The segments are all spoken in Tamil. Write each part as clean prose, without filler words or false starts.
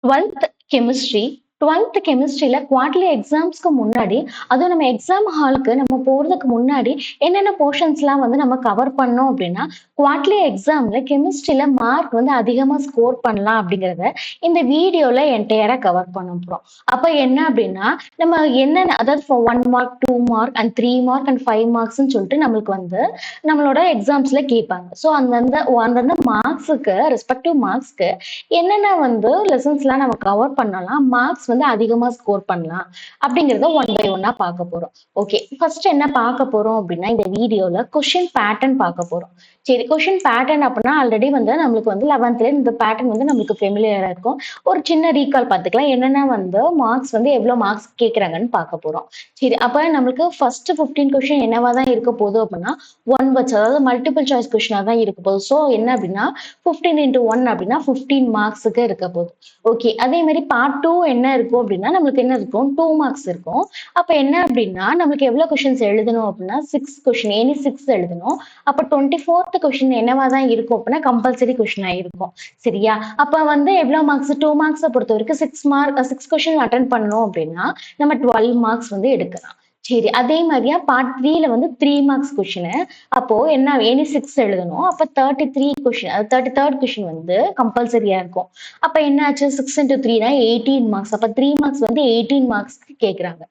12th கெமிஸ்ட்ரி 12th கெமிஸ்ட்ரியில குவார்டர்லி எக்ஸாம்ஸ்க்கு முன்னாடி, அதுவும் நம்ம எக்ஸாம் ஹாலுக்கு நம்ம போறதுக்கு முன்னாடி என்னென்ன போர்ஷன்ஸ்லாம் வந்து நம்ம கவர் பண்ணோம் அப்படின்னா, குவார்டர்லி எக்ஸாம்ல கெமிஸ்ட்ரியில மார்க் வந்து அதிகமா ஸ்கோர் பண்ணலாம் அப்படிங்கிறத இந்த வீடியோல என்டையரா கவர் பண்ண போறோம். அப்ப என்ன அப்படின்னா, நம்ம என்னென்ன அதாவது 1 mark, 2 mark and 3 mark and 5 மார்க்ஸ்ன்னு சொல்லிட்டு நம்மளுக்கு வந்து நம்மளோட எக்ஸாம்ஸ்ல கேட்பாங்க. ஸோ அந்தந்த அந்தந்த மார்க்ஸுக்கு ரெஸ்பெக்டிவ் மார்க்ஸ்க்கு என்னென்ன வந்து லெசன்ஸ்லாம் நம்ம கவர் பண்ணலாம், மார்க்ஸ் வந்து அதிகமா ஸ்கோர் பண்ணலாம் அப்படிங்கிறத ஒன் பை ஒன்னா பார்க்க போறோம். ஓகே, ஃபர்ஸ்ட் என்ன பார்க்க போறோம் அப்படின்னா இந்த வீடியோல கொஸ்டின் பேட்டர்ன் பார்க்க போறோம். சரி, கொஸ்டின் பேட்டர்ன் அப்படின்னா ஆல்ரெடி வந்து நம்மளுக்கு வந்து 11th இந்த பேட்டர்ன் வந்து நம்மளுக்கு ஃபெமிலியரா இருக்கும். ஒரு சின்ன ரீகால் பார்த்துக்கலாம். என்னென்ன வந்து மார்க்ஸ் வந்து எவ்வளவு மார்க்ஸ் கேட்கறாங்கன்னு பார்க்க போறோம். சரி, அப்ப நம்மளுக்கு ஃபர்ஸ்ட் 15 கொஸ்டின் என்னவா தான் இருக்க போகுது அப்படின்னா ஒன் வேர்ட்ஸ், அதாவது மல்டிபிள் சாய்ஸ் கொஸ்டினா தான் இருக்க போகுது. ஸோ என்ன அப்படின்னா 15 into 1 அப்படின்னா 15 மார்க்ஸுக்கு இருக்க போகுது. ஓகே, அதே மாதிரி பார்ட் 2 என்ன இருக்கும் அப்படின்னா நம்மளுக்கு என்ன இருக்கும், 2 மார்க்ஸ் இருக்கும். அப்ப என்ன அப்படின்னா நம்மளுக்கு எவ்வளவு கொஸ்டின்ஸ் எழுதணும் அப்படின்னா 6 கொஸ்டின், எனி 6 எழுதணும். அப்ப 24th கொஸ்டின் என்னவா தான் இருக்கும் அப்படின்னா கம்பல்சரி கொஸ்டினா இருக்கும். சரியா? அப்ப வந்து எவ்வளவு மார்க்ஸ், 2 மார்க்ஸை பொறுத்த வரைக்கும் 6 கொஸ்டின் அட்டன் பண்ணணும் அப்படின்னா நம்ம 12 மார்க்ஸ் வந்து எடுக்கலாம். சரி, அதே மாதிரியா பார்ட் 3ல வந்து 3 மார்க்ஸ் கொஸ்டின். அப்போ என்ன எனி 6 எழுதணும். அப்ப 33 கொஸ்டின், 33rd கொஸ்டின் வந்து கம்பல்சரியா இருக்கும். அப்ப என்ன ஆச்சு, 6 into 3 னா 18 மார்க்ஸ். அப்ப 3 மார்க்ஸ் வந்து 18 மார்க்ஸ்க்கு கேக்குறாங்க.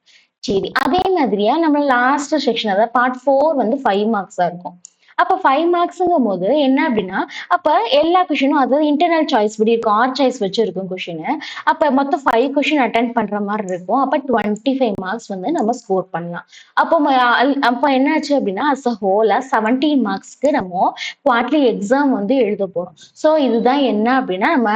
சரி, அதே மாதிரியா நம்ம லாஸ்ட் செக்ஷன் அதாவது பார்ட் 4 வந்து 5 மார்க்ஸா இருக்கும். அப்ப 5 மார்க்ஸ்ங்கும் போது என்ன அப்படின்னா அப்ப எல்லா கொஸ்டினும் அதாவது இன்டர்னல் சாய்ஸ் இப்படி இருக்கும், ஆர் சாய்ஸ் வச்சு இருக்கும் கொஸ்டின். அப்ப மொத்தம் 5 கொஸ்டின் அட்டன் பண்ற மாதிரி இருக்கும். அப்ப 25 மார்க்ஸ் வந்து நம்ம ஸ்கோர் பண்ணலாம். அப்போ அப்ப என்ன ஆச்சு அப்படின்னா அஸ் அ ஹோலா 17 மார்க்ஸ்க்கு நம்ம குவார்டர்லி எக்ஸாம் வந்து எழுத போறோம். ஸோ இதுதான் என்ன அப்படின்னா நம்ம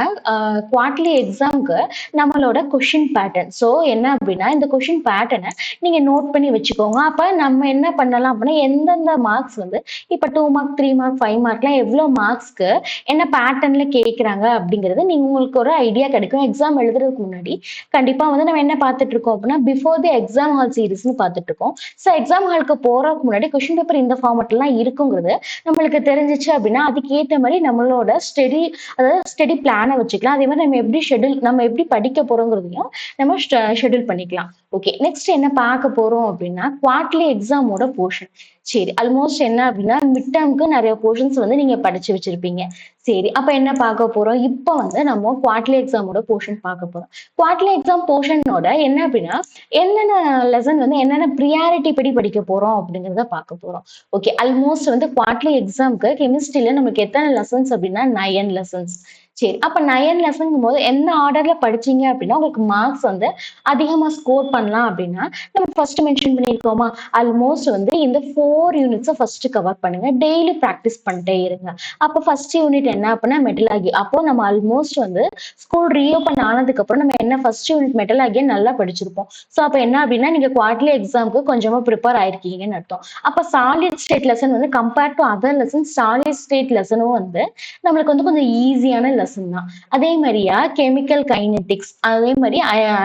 குவார்டர்லி எக்ஸாம்க்கு நம்மளோட கொஷின் பேட்டர்ன். ஸோ என்ன அப்படின்னா இந்த கொஷின் பேட்டர்னை நீங்க நோட் பண்ணி வச்சுக்கோங்க. அப்ப நம்ம என்ன பண்ணலாம் அப்படின்னா எந்தெந்த மார்க்ஸ் வந்து இப்ப 2 மார்க், 3 மார்க், 5 மார்க்லாம் எவ்வளவு மார்க்ஸ்க்கு என்ன பேட்டர்ன்ல கேட்கறாங்க அப்படிங்கிறது நீங்க உங்களுக்கு ஒரு ஐடியா கிடைக்கும். எக்ஸாம் எழுதுறதுக்கு முன்னாடி கண்டிப்பா வந்து நம்ம என்ன பார்த்துட்டு இருக்கோம் அப்படின்னா பிஃபோர் தி எக்ஸாம் ஹால் சீரிஸ்னு பார்த்துட்டு இருக்கோம். ஸோ எக்ஸாம் ஹாலுக்கு போறதுக்கு முன்னாடி கொஸ்டின் பேப்பர் இந்த ஃபார்மெட்லாம் இருக்குங்கிறது நம்மளுக்கு தெரிஞ்சிச்சு அப்படின்னா அதுக்கேற்ற மாதிரி நம்மளோட ஸ்டடி பிளானை வச்சுக்கலாம். அதே மாதிரி நம்ம எப்படி படிக்க போறோங்கிறதையும் நம்ம ஷெட்யூல் பண்ணிக்கலாம். ஓகே, நெக்ஸ்ட் என்ன பார்க்க போறோம் அப்படின்னா குவார்டர்லி எக்ஸாமோட போர்ஷன். சரி, ஆல்மோஸ்ட் என்ன அப்படின்னா மிட் டேர்முக்கு நிறைய போர்ஷன்ஸ் வந்து நீங்க படிச்சு வச்சிருப்பீங்க. சரி, அப்ப என்ன பார்க்க போறோம், இப்போ வந்து நம்ம குவார்டர்லி எக்ஸாமோட போர்ஷன் பார்க்க போறோம். குவார்டர்லி எக்ஸாம் போர்ஷனோட என்ன அப்படின்னா என்னென்ன லெசன் வந்து என்னென்ன ப்ரியாரிட்டி படி படிக்க போறோம் அப்படிங்கிறத பார்க்க போறோம். ஓகே, ஆல்மோஸ்ட் வந்து குவார்டர்லி எக்ஸாம்க்கு கெமிஸ்ட்ரியில நமக்கு எத்தனை லெசன்ஸ் அப்படின்னா 9 லெசன்ஸ். சரி, அப்ப 9 லெசன்ங்கும் போது என்ன ஆர்டர்ல படிச்சீங்க அப்படின்னா உங்களுக்கு மார்க்ஸ் வந்து அதிகமா ஸ்கோர் பண்ணலாம் அப்படின்னா நம்ம ஃபர்ஸ்ட் மென்ஷன் பண்ணியிருக்கோமா, ஆல்மோஸ்ட் வந்து இந்த 4 யூனிட்ஸை ஃபர்ஸ்ட் கவர் பண்ணுங்க. டெய்லி ப்ராக்டிஸ் பண்ணிட்டே இருங்க. அப்போ ஃபர்ஸ்ட் யூனிட் என்ன அப்படின்னா மெட்டலாகி. அப்போ நம்ம ஆல்மோஸ்ட் வந்து ஸ்கூல் ரீஓபன் ஆனதுக்கு அப்புறம் நம்ம என்ன ஃபர்ஸ்ட் யூனிட் மெட்டலாகியை நல்லா படிச்சிருப்போம். ஸோ அப்போ என்ன அப்படின்னா நீங்க குவார்டர்லி எக்ஸாமுக்கு கொஞ்சமா ப்ரிப்பேர் ஆயிருக்கீங்கன்னு அர்த்தம். அப்போ சாலிட் ஸ்டேட் லெசன் வந்து compared to other lesson, solid state லெசனும் வந்து நம்மளுக்கு வந்து கொஞ்சம் ஈஸியான லெசன் தான். அதே மாதிரியா கெமிக்கல் கைனெட்டிக்ஸ், அதே மாதிரி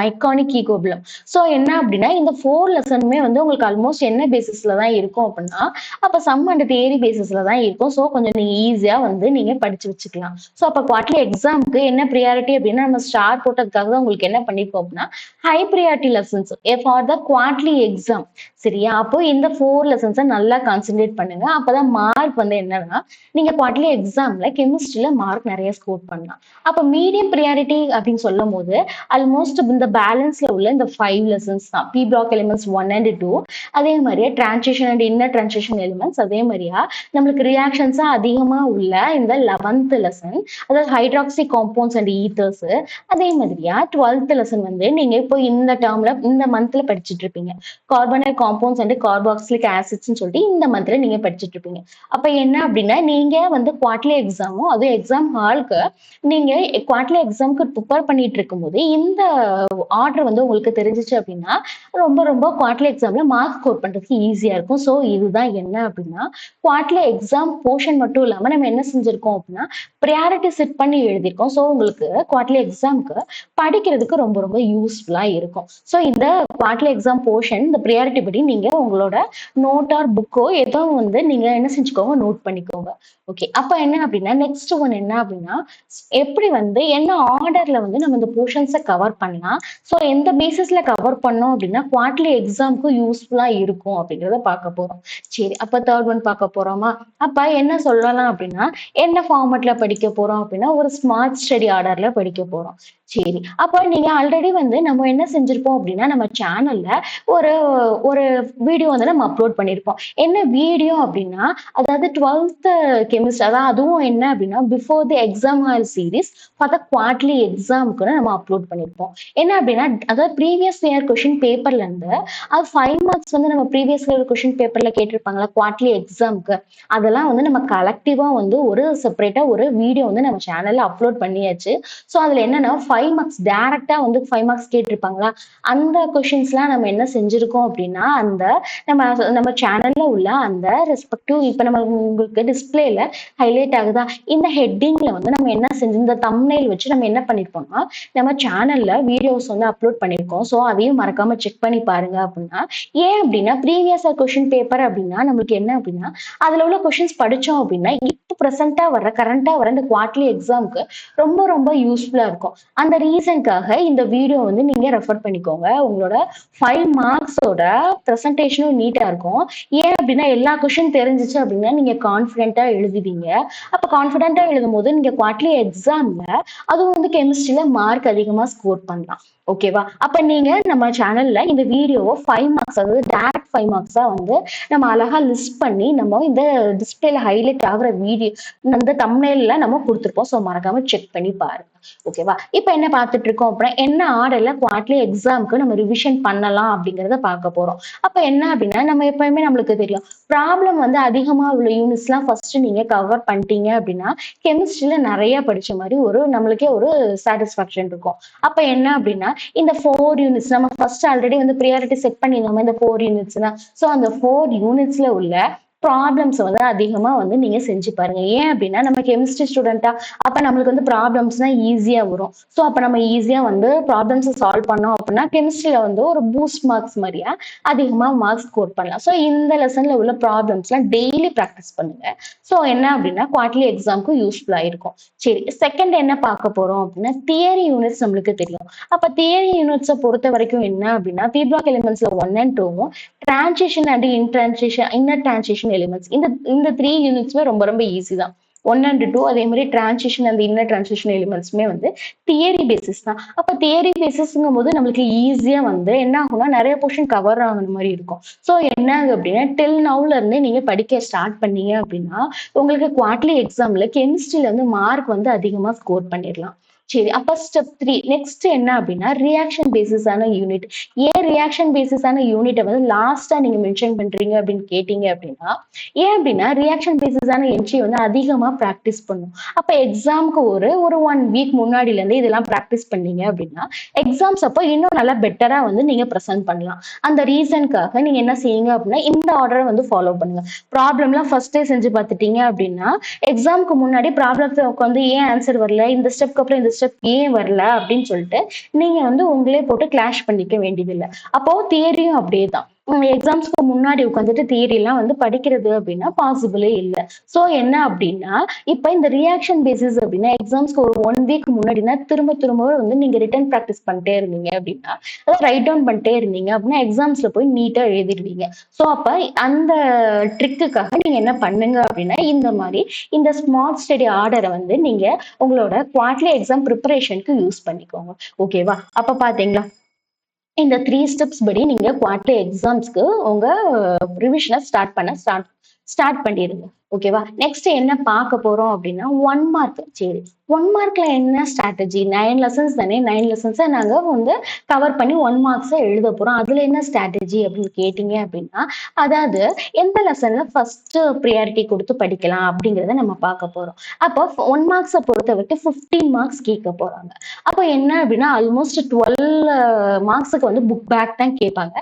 ஐகானிக் ஈகோபிளம். ஸோ என்ன அப்படின்னா இந்த 4 லெசனுமே வந்து உங்களுக்கு ஆல்மோஸ்ட் என்ன பேசிஸ்ல தான் இருக்கும் அப்படின்னா அப்ப சம் அண்ட் தியரி பேசிஸ்ல தான் இருக்கும். ஸோ கொஞ்சம் நீங்க ஈஸியா வந்து நீங்க படிச்சு வச்சுக்கலாம். ஸோ அப்ப குவார்டர்லி எக்ஸாமுக்கு என்ன ப்ரியாரிட்டி அப்படின்னா நம்ம ஸ்டார் போட்டதுக்காக தான் உங்களுக்கு என்ன பண்ணிருக்கோம் அப்படின்னா high priority lessons for the quarterly exam. சரியா? அப்போ இந்த 4 லெசன்ஸை நல்லா கான்சென்ட்ரேட் பண்ணுங்க. அப்பதான் மார்க் வந்து என்னன்னா நீங்க குவார்டர்லி எக்ஸாம்ல கெமிஸ்ட்ரியில மார்க் நிறைய ஸ்கோர் பண்ணலாம். அப்ப மீடியம் ப்ரியாரிட்டி அப்படின்னு சொல்லும் போது ஆல்மோஸ்ட் இந்த பேலன்ஸ்ல உள்ள இந்த 5 லெசன்ஸ் தான். பி பிளாக் எலிமெண்ட்ஸ் 1 and 2, அதே மாதிரியே transition and inner transition elements, அதே மாதிரியா நம்மளுக்கு ரியாக்ஷன்ஸா அதிகமா உள்ள இந்த 11th லெசன் அதாவது ஹைட்ராக்சி காம்பவுண்ட்ஸ் அண்ட் ஈத்தர்ஸ், அதே மாதிரியா 12th லெசன் வந்து நீங்க இப்போ இந்த டேர்ம்ல இந்த மந்த்ல படிச்சுட்டு இருப்பீங்க. கார்பனைல் காம்பவுண்ட்ஸ் அண்ட் கார்பாக்சிலிக் ஆசிட்ஸ்ன்னு சொல்லிட்டு இந்த மந்த்ல நீங்க படிச்சுட்டு இருப்பீங்க. அப்ப என்ன அப்படின்னா நீங்க வந்து குவார்டர்லி எக்ஸாமும் அதுவும் எக்ஸாம் ஹாலுக்கு நீங்க குவார்டர்லி எக்ஸாமுக்கு ப்ரிப்பேர் பண்ணிட்டு இருக்கும்போது இந்த ஆர்டர் வந்து உங்களுக்கு தெரிஞ்சிச்சு அப்படின்னா ரொம்ப ரொம்ப குவார்டர்லி எக்ஸாம்ல மார்க் ஸ்கோர் பண்றதுக்கு ஈஸியா இருக்கும். ஸோ இதுதான் என்ன அப்படின்னா குவார்டர்லி எக்ஸாம் போர்ஷன் மட்டும் இல்லாம நம்ம என்ன செஞ்சிருக்கோம் அப்படின்னா ப்ரியாரிட்டி செட் பண்ணி எழுதியிருக்கோம். ஸோ உங்களுக்கு குவார்டர்லி எக்ஸாமுக்கு படிக்கிறதுக்கு ரொம்ப ரொம்ப யூஸ்ஃபுல்லா இருக்கும். ஸோ இந்த குவார்டர்லி எக்ஸாம் போர்ஷன் இந்த ப்ரியாரிட்டி படி நீங்க உங்களோட நோட் ஆர் புக்கோ ஏதோ வந்து நீங்க என்ன செஞ்சுக்கோங்க, நோட் பண்ணிக்கோங்க. ஓகே. அப்ப என்ன அப்படின்னா, நெக்ஸ்ட் ஒன் என்ன அப்படின்னா, எப்படி வந்து என்ன ஆர்டர்ல வந்து நம்ம இந்த போர்ஷன்ஸ கவர் பண்ணலாம். ஸோ எந்த பேசிஸ்ல கவர் பண்ணோம் அப்படின்னா, குவார்டர்லி எக்ஸாம்க்கு யூஸ்ஃபுல்லா இருக்கும் அப்படிங்கிறத பார்க்க போறோம். சரி. அப்ப 3 ஒன் பார்க்க போறோமா? அப்ப என்ன சொல்லலாம் அப்படின்னா, என்ன ஃபார்மட்ல படிக்க போறோம் அப்படின்னா, ஒரு ஸ்மார்ட் ஸ்டடி ஆர்டர்ல படிக்க போறோம். சரி. அப்ப நீங்க ஆல்ரெடி வந்து நம்ம என்ன செஞ்சிருப்போம் அப்படின்னா, நம்ம சேனல்ல ஒரு ஒரு வீடியோ வந்து நம்ம அப்லோட் பண்ணியிருப்போம். என்ன வீடியோ அப்படின்னா, அதாவது 12த் கெமிஸ்ட்ரி அதான் அதுவும் என்ன அப்படின்னா, before the exam hall series for the quarterly எக்ஸாம்க்கு நம்ம அப்லோட் பண்ணியிருப்போம். என்ன அப்படின்னா, அதாவது ப்ரீவியஸ் இயர் கொஸ்டின் பேப்பர்ல இருந்து அது 5 மார்க்ஸ் வந்து நம்ம ப்ரீவியஸ் இயர் கொஸ்டின் பேப்பர்ல கேட்டிருப்பாங்கல்ல குவார்டர்லி எக்ஸாம்க்கு. அதெல்லாம் வந்து நம்ம கலெக்டிவா வந்து ஒரு செப்பரேட்டா ஒரு வீடியோ வந்து நம்ம சேனல்ல அப்லோட் பண்ணியாச்சு. ஸோ அதுல என்னன்னா 5 மார்க்ஸ் டைரக்ட்டா வந்து 5 மார்க்ஸ் கேட்டிருப்பாங்களா, அந்த கொஸ்டின்ஸ்லாம் நம்ம என்ன செஞ்சிருக்கோம் அப்படின்னா, அந்த நம்ம நம்ம சேனல்ல உள்ள அந்த ரெஸ்பெக்டிவ் இப்ப நம்ம உங்களுக்கு டிஸ்ப்ளேல ஹைலைட் ஆகுதா, இந்த ஹெட்டிங்ல வந்து நம்ம என்ன செஞ்சு இந்த தம்ப்நெயில் வச்சு நம்ம என்ன பண்ணிருப்போம்னா, நம்ம சேனல்ல வீடியோஸ் வந்து அப்லோட் பண்ணியிருக்கோம். ஸோ அதையும் மறக்காம செக் பண்ணி பாருங்க அப்படின்னா, ஏன் அப்படின்னா ப்ரீவியஸ் கொஸ்டின் பேப்பர் அப்படின்னா நம்மளுக்கு என்ன அப்படின்னா, அதுல உள்ள கொஸ்டின்ஸ் படிச்சோம் அப்படின்னா, இப்ப பிரசென்ட்டா வர கரண்டா வர இந்த குவார்டர்லி எக்ஸாம்க்கு ரொம்ப ரொம்ப யூஸ்ஃபுல்லா இருக்கும். அந்த ரீசன்க்காக இந்த வீடியோ வந்து நீங்க ரெஃபர் பண்ணிக்கோங்க. உங்களோட 5 மார்க்ஸோட பிரசன்டேஷனும் நீட்டா இருக்கும். ஏன் அப்படின்னா எல்லா கொஸ்டின் தெரிஞ்சுச்சு அப்படின்னா நீங்க கான்ஃபிடென்ட்டா எழுதுவீங்க. அப்ப கான்ஃபிடென்ட்டா எழுதும்போது நீங்க குவார்டர்லி எக்ஸாம்ல அதுவும் வந்து கெமிஸ்ட்ரில மார்க் அதிகமா ஸ்கோர் பண்ணலாம். ஓகேவா? அப்ப நீங்க நம்ம சேனல்ல இந்த வீடியோவ 5 மார்க்ஸ் அதாவது டைரக்ட் 5 மார்க்ஸா வந்து நம்ம அழகா லிஸ்ட் பண்ணி நம்ம இந்த டிஸ்ப்ளேல ஹைலைட் ஆகுற வீடியோ அந்த தம்ப்நெயில்ல நம்ம குடுத்திருப்போம். ஸோ மறக்காம செக் பண்ணி பாருங்க. ஓகேவா? இப்ப என்ன பார்த்துட்டு இருக்கோம் அப்படின்னா, என்ன ஆர்டர்ல குவார்டர்லி எக்ஸாம்க்கு நம்ம ரிவிஷன் பண்ணலாம் அப்படிங்கிறத பார்க்க போறோம். அப்ப என்ன அப்படின்னா, நம்ம எப்பவுமே நம்மளுக்கு தெரியும். ப்ராப்ளம் வந்து அதிகமா உள்ள யூனிட்ஸ்லாம் ஃபர்ஸ்ட் நீங்க கவர் பண்ணிட்டீங்க அப்படின்னா, கெமிஸ்ட்ரில நெறைய படிச்ச மாரி ஒரு நம்மளுக்கே ஒரு சாட்டிஸ்ஃபேக்ஷன் இருக்கும். அப்ப என்ன அப்படின்னா, இந்த 4 யூனிட்ஸ் நம்ம ஃபர்ஸ்ட் ஆல்ரெடி வந்து பிரியாரிட்டி செட் பண்ணியிருந்தோமா இந்த 4 யூனிட்ஸ் தான். ஸோ அந்த 4 யூனிட்ஸ்ல உள்ள ப்ராப்ளம்ஸ் வந்து அதிகமா வந்து நீங்க செஞ்சு பாருங்க. ஏன் அப்படின்னா, நம்ம கெமிஸ்ட்ரி ஸ்டூடெண்ட்டா அப்ப நம்மளுக்கு வந்து ப்ராப்ளம்ஸ்னா ஈஸியா வரும். ஸோ அப்ப நம்ம ஈஸியா வந்து ப்ராப்ளம்ஸ சால்வ் பண்ணோம் அப்படின்னா, கெமிஸ்ட்ரில வந்து ஒரு பூஸ்ட் மார்க்ஸ் மாரியா அதிகமா மார்க்ஸ் ஸ்கோர் பண்ணலாம். ஸோ இந்த லெசன்ல உள்ள ப்ராப்ளம்ஸ்லாம் டெய்லி பிராக்டிஸ் பண்ணுங்க. ஸோ என்ன அப்படின்னா, குவார்டர்லி எக்ஸாம்க்கு யூஸ்ஃபுல்லா இருக்கும். சரி, செகண்ட் என்ன பார்க்க போறோம் அப்படின்னா, தியரி யூனிட்ஸ் நம்மளுக்கு தெரியும். அப்ப தியரி யூனிட்ஸ பொறுத்தவரைக்கும் என்ன அப்படின்னா, ஃபீட்பேக் எலிமெண்ட்ஸ்ல 1 அண்ட் 2வும் transition and inner transition elements இந்த 3 யூனிட்ஸ்மே ரொம்ப ரொம்ப ஈஸி தான். 1 அண்ட் 2 அதே மாதிரி டிரான்சிஷன் அண்ட் இன்னர் டிரான்சிஷன் எலிமெண்ட்ஸ்மே வந்து தியரி பேசிஸ் தான். அப்ப தியரி பேசிஸ்ங்கும் போது நம்மளுக்கு ஈஸியா வந்து என்ன ஆகும்னா நிறைய போர்ஷன் கவர் ஆகுற மாதிரி இருக்கும். ஸோ என்ன ஆகுது அப்படின்னா டில் நவுல இருந்து நீங்க படிக்க ஸ்டார்ட் பண்ணீங்க அப்படின்னா உங்களுக்கு குவார்டர்லி எக்ஸாம்ல கெமிஸ்ட்ரியில வந்து மார்க் வந்து அதிகமா ஸ்கோர் பண்ணிடலாம். சரி, அப்ப ஸ்டெப் 3 நெக்ஸ்ட் என்ன அப்படின்னா ரியாக்ஷன் பேசிஸான யூனிட். ஏன் ரியாக்ஷன் பேசிஸான யூனிட்டை வந்து லாஸ்டா நீங்க மென்ஷன் பண்றீங்க அப்படின்னு கேட்டீங்க அப்படின்னா, ஏன் அப்படின்னா ரியாக்ஷன் பேசிஸான என்ட்ரி வந்து அதிகமா ப்ராக்டிஸ் பண்ணும். அப்ப எக்ஸாம்க்கு ஒரு ஒரு 1 வீக் முன்னாடில இருந்து இதெல்லாம் ப்ராக்டிஸ் பண்ணீங்க அப்படின்னா எக்ஸாம்ஸ் அப்போ இன்னும் நல்லா பெட்டரா வந்து நீங்க ப்ரெசென்ட் பண்ணலாம். அந்த ரீசன்க்காக நீங்க என்ன செய்யுங்க அப்படின்னா இந்த ஆர்டரை வந்து ஃபாலோ பண்ணுங்க. ப்ராப்ளம்லாம் ஃபர்ஸ்டே செஞ்சு பார்த்துட்டீங்க அப்படின்னா எக்ஸாம்க்கு முன்னாடி ப்ராப்ளத்தை உட்காந்து ஏன் ஆன்சர் வரல, இந்த ஸ்டெப்க்கு அப்புறம் இந்த ஸ்டெப் ஏன் வரல அப்படின்னு சொல்லிட்டு நீங்க வந்து உங்களே போட்டு கிளாஷ் பண்ணிக்க வேண்டியதில்லை. அப்போ தியரியும் அப்படியே தான். எக்ஸாம்ஸ்க்கு முன்னாடி உட்காந்துட்டு தியரி எல்லாம் வந்து படிக்கிறது அப்படின்னா பாசிபிளே இல்லை. சோ என்ன அப்படின்னா இப்ப இந்த ரியாக்ஷன் பேசிஸ் அப்படின்னா எக்ஸாம்ஸ்க்கு ஒரு 1 வீக் முன்னாடினா திரும்ப திரும்ப வந்து நீங்க ரிட்டன் ப்ராக்டிஸ் பண்ணிட்டே இருந்தீங்க அப்படின்னா அதை ரைட் டவுன் பண்ணிட்டே இருந்தீங்க அப்படின்னா எக்ஸாம்ஸ்ல போய் நீட்டா எழுதிடுவீங்க. சோ அப்ப அந்த ட்ரிக்குக்காக நீங்க என்ன பண்ணுங்க அப்படின்னா இந்த மாதிரி இந்த ஸ்மார்ட் ஸ்டடி ஆர்டரை வந்து நீங்க உங்களோட குவார்டர்லி எக்ஸாம் ப்ரிப்பரேஷனுக்கு யூஸ் பண்ணிக்கோங்க. ஓகேவா? அப்ப பாத்தீங்களா இந்த 3 ஸ்டெப்ஸ் படி நீங்க குவார்டர்லி எக்ஸாம்ஸ்க்கு உங்க ரிவிஷனை ஸ்டார்ட் பண்ணிடுங்க. ஓகேவா? நெக்ஸ்ட் என்ன பார்க்க போறோம் அப்படின்னா 1 மார்க். சரி, 1 மார்க்ல என்ன ஸ்ட்ராட்டஜி? 9 லெசன்ஸ் தானே, 9 லெசன்ஸை நாங்க வந்து கவர் பண்ணி 1 மார்க்ஸை எழுத போறோம். அதுல என்ன ஸ்ட்ராட்டஜி அப்படின்னு கேட்டீங்க அப்படின்னா, அதாவது எந்த லெசன்ல ஃபர்ஸ்ட் ப்ரியாரிட்டி கொடுத்து படிக்கலாம் அப்படிங்கிறத நம்ம பார்க்க போறோம். அப்போ 1 மார்க்ஸை பொறுத்த வரைக்கும் 15 மார்க்ஸ் கேட்க போறாங்க. அப்போ என்ன அப்படின்னா ஆல்மோஸ்ட் 12 மார்க்ஸுக்கு வந்து புக் பேக் தான் கேட்பாங்க.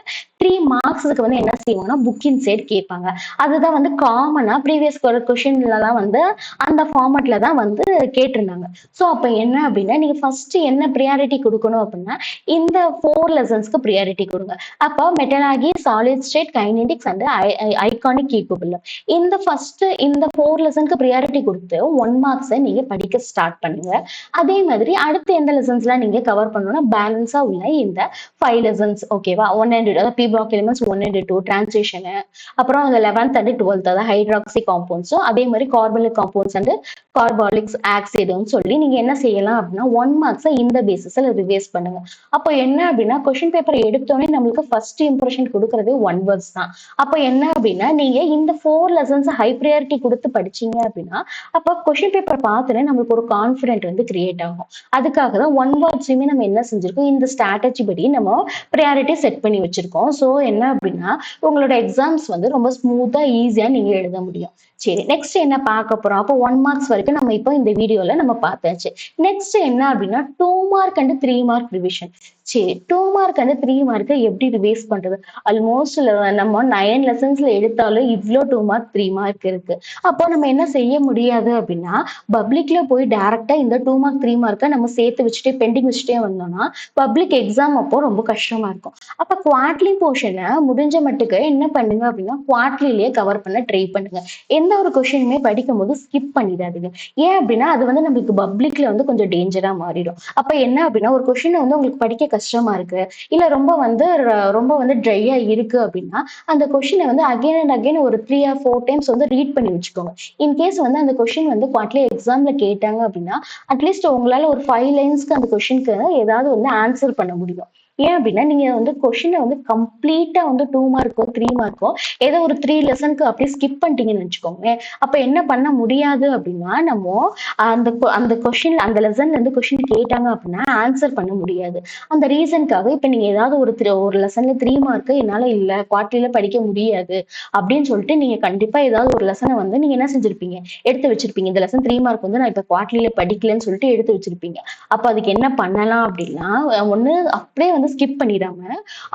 3 மார்க்ஸுக்கு வந்து என்ன செய்வாங்கன்னா புக் இன்சைட் கேட்பாங்க. அதுதான் வந்து காமனா ப்ரீவியஸ் ப்ரீவியஸ் கொஷின்லலாம் வந்து அந்த ஃபார்மட்ல தான் வந்து கேட்டிருந்தாங்க. ஸோ அப்ப என்ன அப்படின்னா, நீங்க ஃபர்ஸ்ட் என்ன ப்ரியாரிட்டி குடுக்கணும் அப்படின்னா, இந்த 4 லெசன்ஸ்க்கு ப்ரியாரிட்டி குடுங்க. அப்போ metallurgy, solid state, kinetics and ionic equilibrium. இந்த 4 லெசனுக்கு ப்ரியாரிட்டி குடுத்து 1 மார்க்ஸ நீங்க படிக்க ஸ்டார்ட் பண்ணுங்க. அதே மாதிரி அடுத்து எந்த லெசன்ஸ்லாம் நீங்க கவர் பண்ணணும்னா, பேலன்ஸா உள்ள இந்த 5 லெசன்ஸ் ஓகேவா? 1 அண்ட் அதாவது P block elements 1 and 2 transition அப்புறம் அந்த 11th அண்ட் 12th அதாவது ஹைட்ராக்சி காம்பவுண்ட்ஸும் அதே மாதிரி கார்பனிக் காம்பவுண்ட்ஸ் அண்ட் கார்பாலிக்ஸ் ஆக்சைடுன்னு சொல்லி நீங்க என்ன செய்யலாம் அப்படின்னா 1 மார்க்ஸை இந்த பேசிஸ்ல ரிவைஸ் பண்ணுங்க. அப்போ என்ன அப்படின்னா கொஸ்டின் பேப்பர் எடுத்தோடனே நம்மளுக்கு ஃபர்ஸ்ட் இம்ப்ரெஷன் கொடுக்கறதே 1 வேர்ட்ஸ் தான். அப்போ என்ன அப்படின்னா நீங்க இந்த 4 லெசன்ஸ் ஹை ப்ரியாரிட்டி கொடுத்து படிச்சீங்க அப்படின்னா அப்போ கொஸ்டின் பேப்பர் பார்த்தோன்னே நம்மளுக்கு ஒரு கான்ஃபிடென்ட் வந்து கிரியேட் ஆகும். அதுக்காக தான் 1 வேர்ட்ஸுமே நம்ம என்ன செஞ்சிருக்கோம், இந்த ஸ்ட்ராட்டஜி படி நம்ம ப்ரியாரிட்டி செட் பண்ணி வச்சிருக்கோம். ஸோ என்ன அப்படின்னா உங்களோட எக்ஸாம்ஸ் வந்து ரொம்ப ஸ்மூத்தா ஈஸியா நீங்க எழுத முடியும். சரி, நெக்ஸ்ட் என்ன பார்க்க போறோம்? அப்போ 1 மார்க்ஸ் வரைக்கும் நம்ம இப்போ இந்த வீடியோல நம்ம பார்த்தாச்சு. நெக்ஸ்ட் என்ன அப்படின்னா 2 மார்க் அண்ட் 3 மார்க் ரிவிஷன். சரி, 2 மார்க் அண்ட் 3 மார்க்கை எப்படி ரிவைஸ் பண்றது? ஆல்மோஸ்ட் நம்ம 9 லெசன்ஸ்ல எடுத்தாலும் இவ்வளோ 2 மார்க் 3 மார்க் இருக்கு. அப்போ நம்ம என்ன செய்ய முடியாது அப்படின்னா பப்ளிக்ல போய் டைரக்டா இந்த 2 மார்க் 3 மார்க்கை நம்ம சேர்த்து வச்சுட்டே பெண்டிங் வச்சுட்டே வந்தோம்னா பப்ளிக் எக்ஸாம் அப்போ ரொம்ப கஷ்டமா இருக்கும். அப்ப குவார்ட்லி போர்ஷனை முடிஞ்ச மட்டுக்கு என்ன பண்ணுங்க அப்படின்னா குவார்ட்லிலேயே கவர் பண்ண ட்ரை பண்ணுங்க. எந்த ஒரு கொஸ்டினுமே படிக்கும் போது ஸ்கிப் பண்ணிடாதீங்க. ஏன் அப்படின்னா அது வந்து நம்மளுக்கு பப்ளிக்ல வந்து கொஞ்சம் டேஞ்சரா மாறிடும். அப்ப என்ன அப்படின்னா ஒரு கொஸ்டினை வந்து உங்களுக்கு படிக்க கஷ்டமா இருக்கு, இல்ல ரொம்ப வந்து ட்ரையா இருக்கு அப்படின்னா அந்த கொஸ்டினை வந்து அகைன் அண்ட் அகைன் ஒரு 3 or 4 டைம்ஸ் வந்து ரீட் பண்ணி வச்சுக்கோங்க. இன்கேஸ் வந்து அந்த கொஸ்டின் வந்து குவார்ட்லி எக்ஸாம்ல கேட்டாங்க அப்படின்னா அட்லீஸ்ட் உங்களால ஒரு 5 லைன்ஸ்க்கு அந்த கொஸ்டினுக்கு ஏதாவது வந்து ஆன்சர் பண்ண முடியும். ஏன் அப்படின்னா நீங்க வந்து கொஸ்டினை வந்து கம்ப்ளீட்டா வந்து 2 மார்க்கோ 3 மார்க்கோ ஏதோ ஒரு 3 லெசனுக்கு அப்படியே ஸ்கிப் பண்ணிட்டீங்கன்னு வச்சுக்கோங்க. அப்ப என்ன பண்ண முடியாது அப்படின்னா நம்ம அந்த கொஸ்டின் அந்த லெசன்ல இருந்து கொஸ்டின் கேட்டாங்க அப்படின்னா ஆன்சர் பண்ண முடியாது. அந்த ரீசனுக்காக இப்ப நீங்க ஏதாவது ஒரு லெசன்ல 3 மார்க் என்னால இல்ல குவார்டர்லில படிக்க முடியாது அப்படின்னு சொல்லிட்டு நீங்க கண்டிப்பா ஏதாவது ஒரு லெசனை வந்து நீங்க என்ன செஞ்சிருப்பீங்க, எடுத்து வச்சிருப்பீங்க. இந்த லெசன் 3 மார்க் வந்து நான் இப்ப குவார்டர்லில படிக்கலன்னு சொல்லிட்டு எடுத்து வச்சிருப்பீங்க. அப்ப அதுக்கு என்ன பண்ணலாம் அப்படின்னா ஒண்ணு அப்படியே வந்து ஸ்கிப் பண்ணிடாம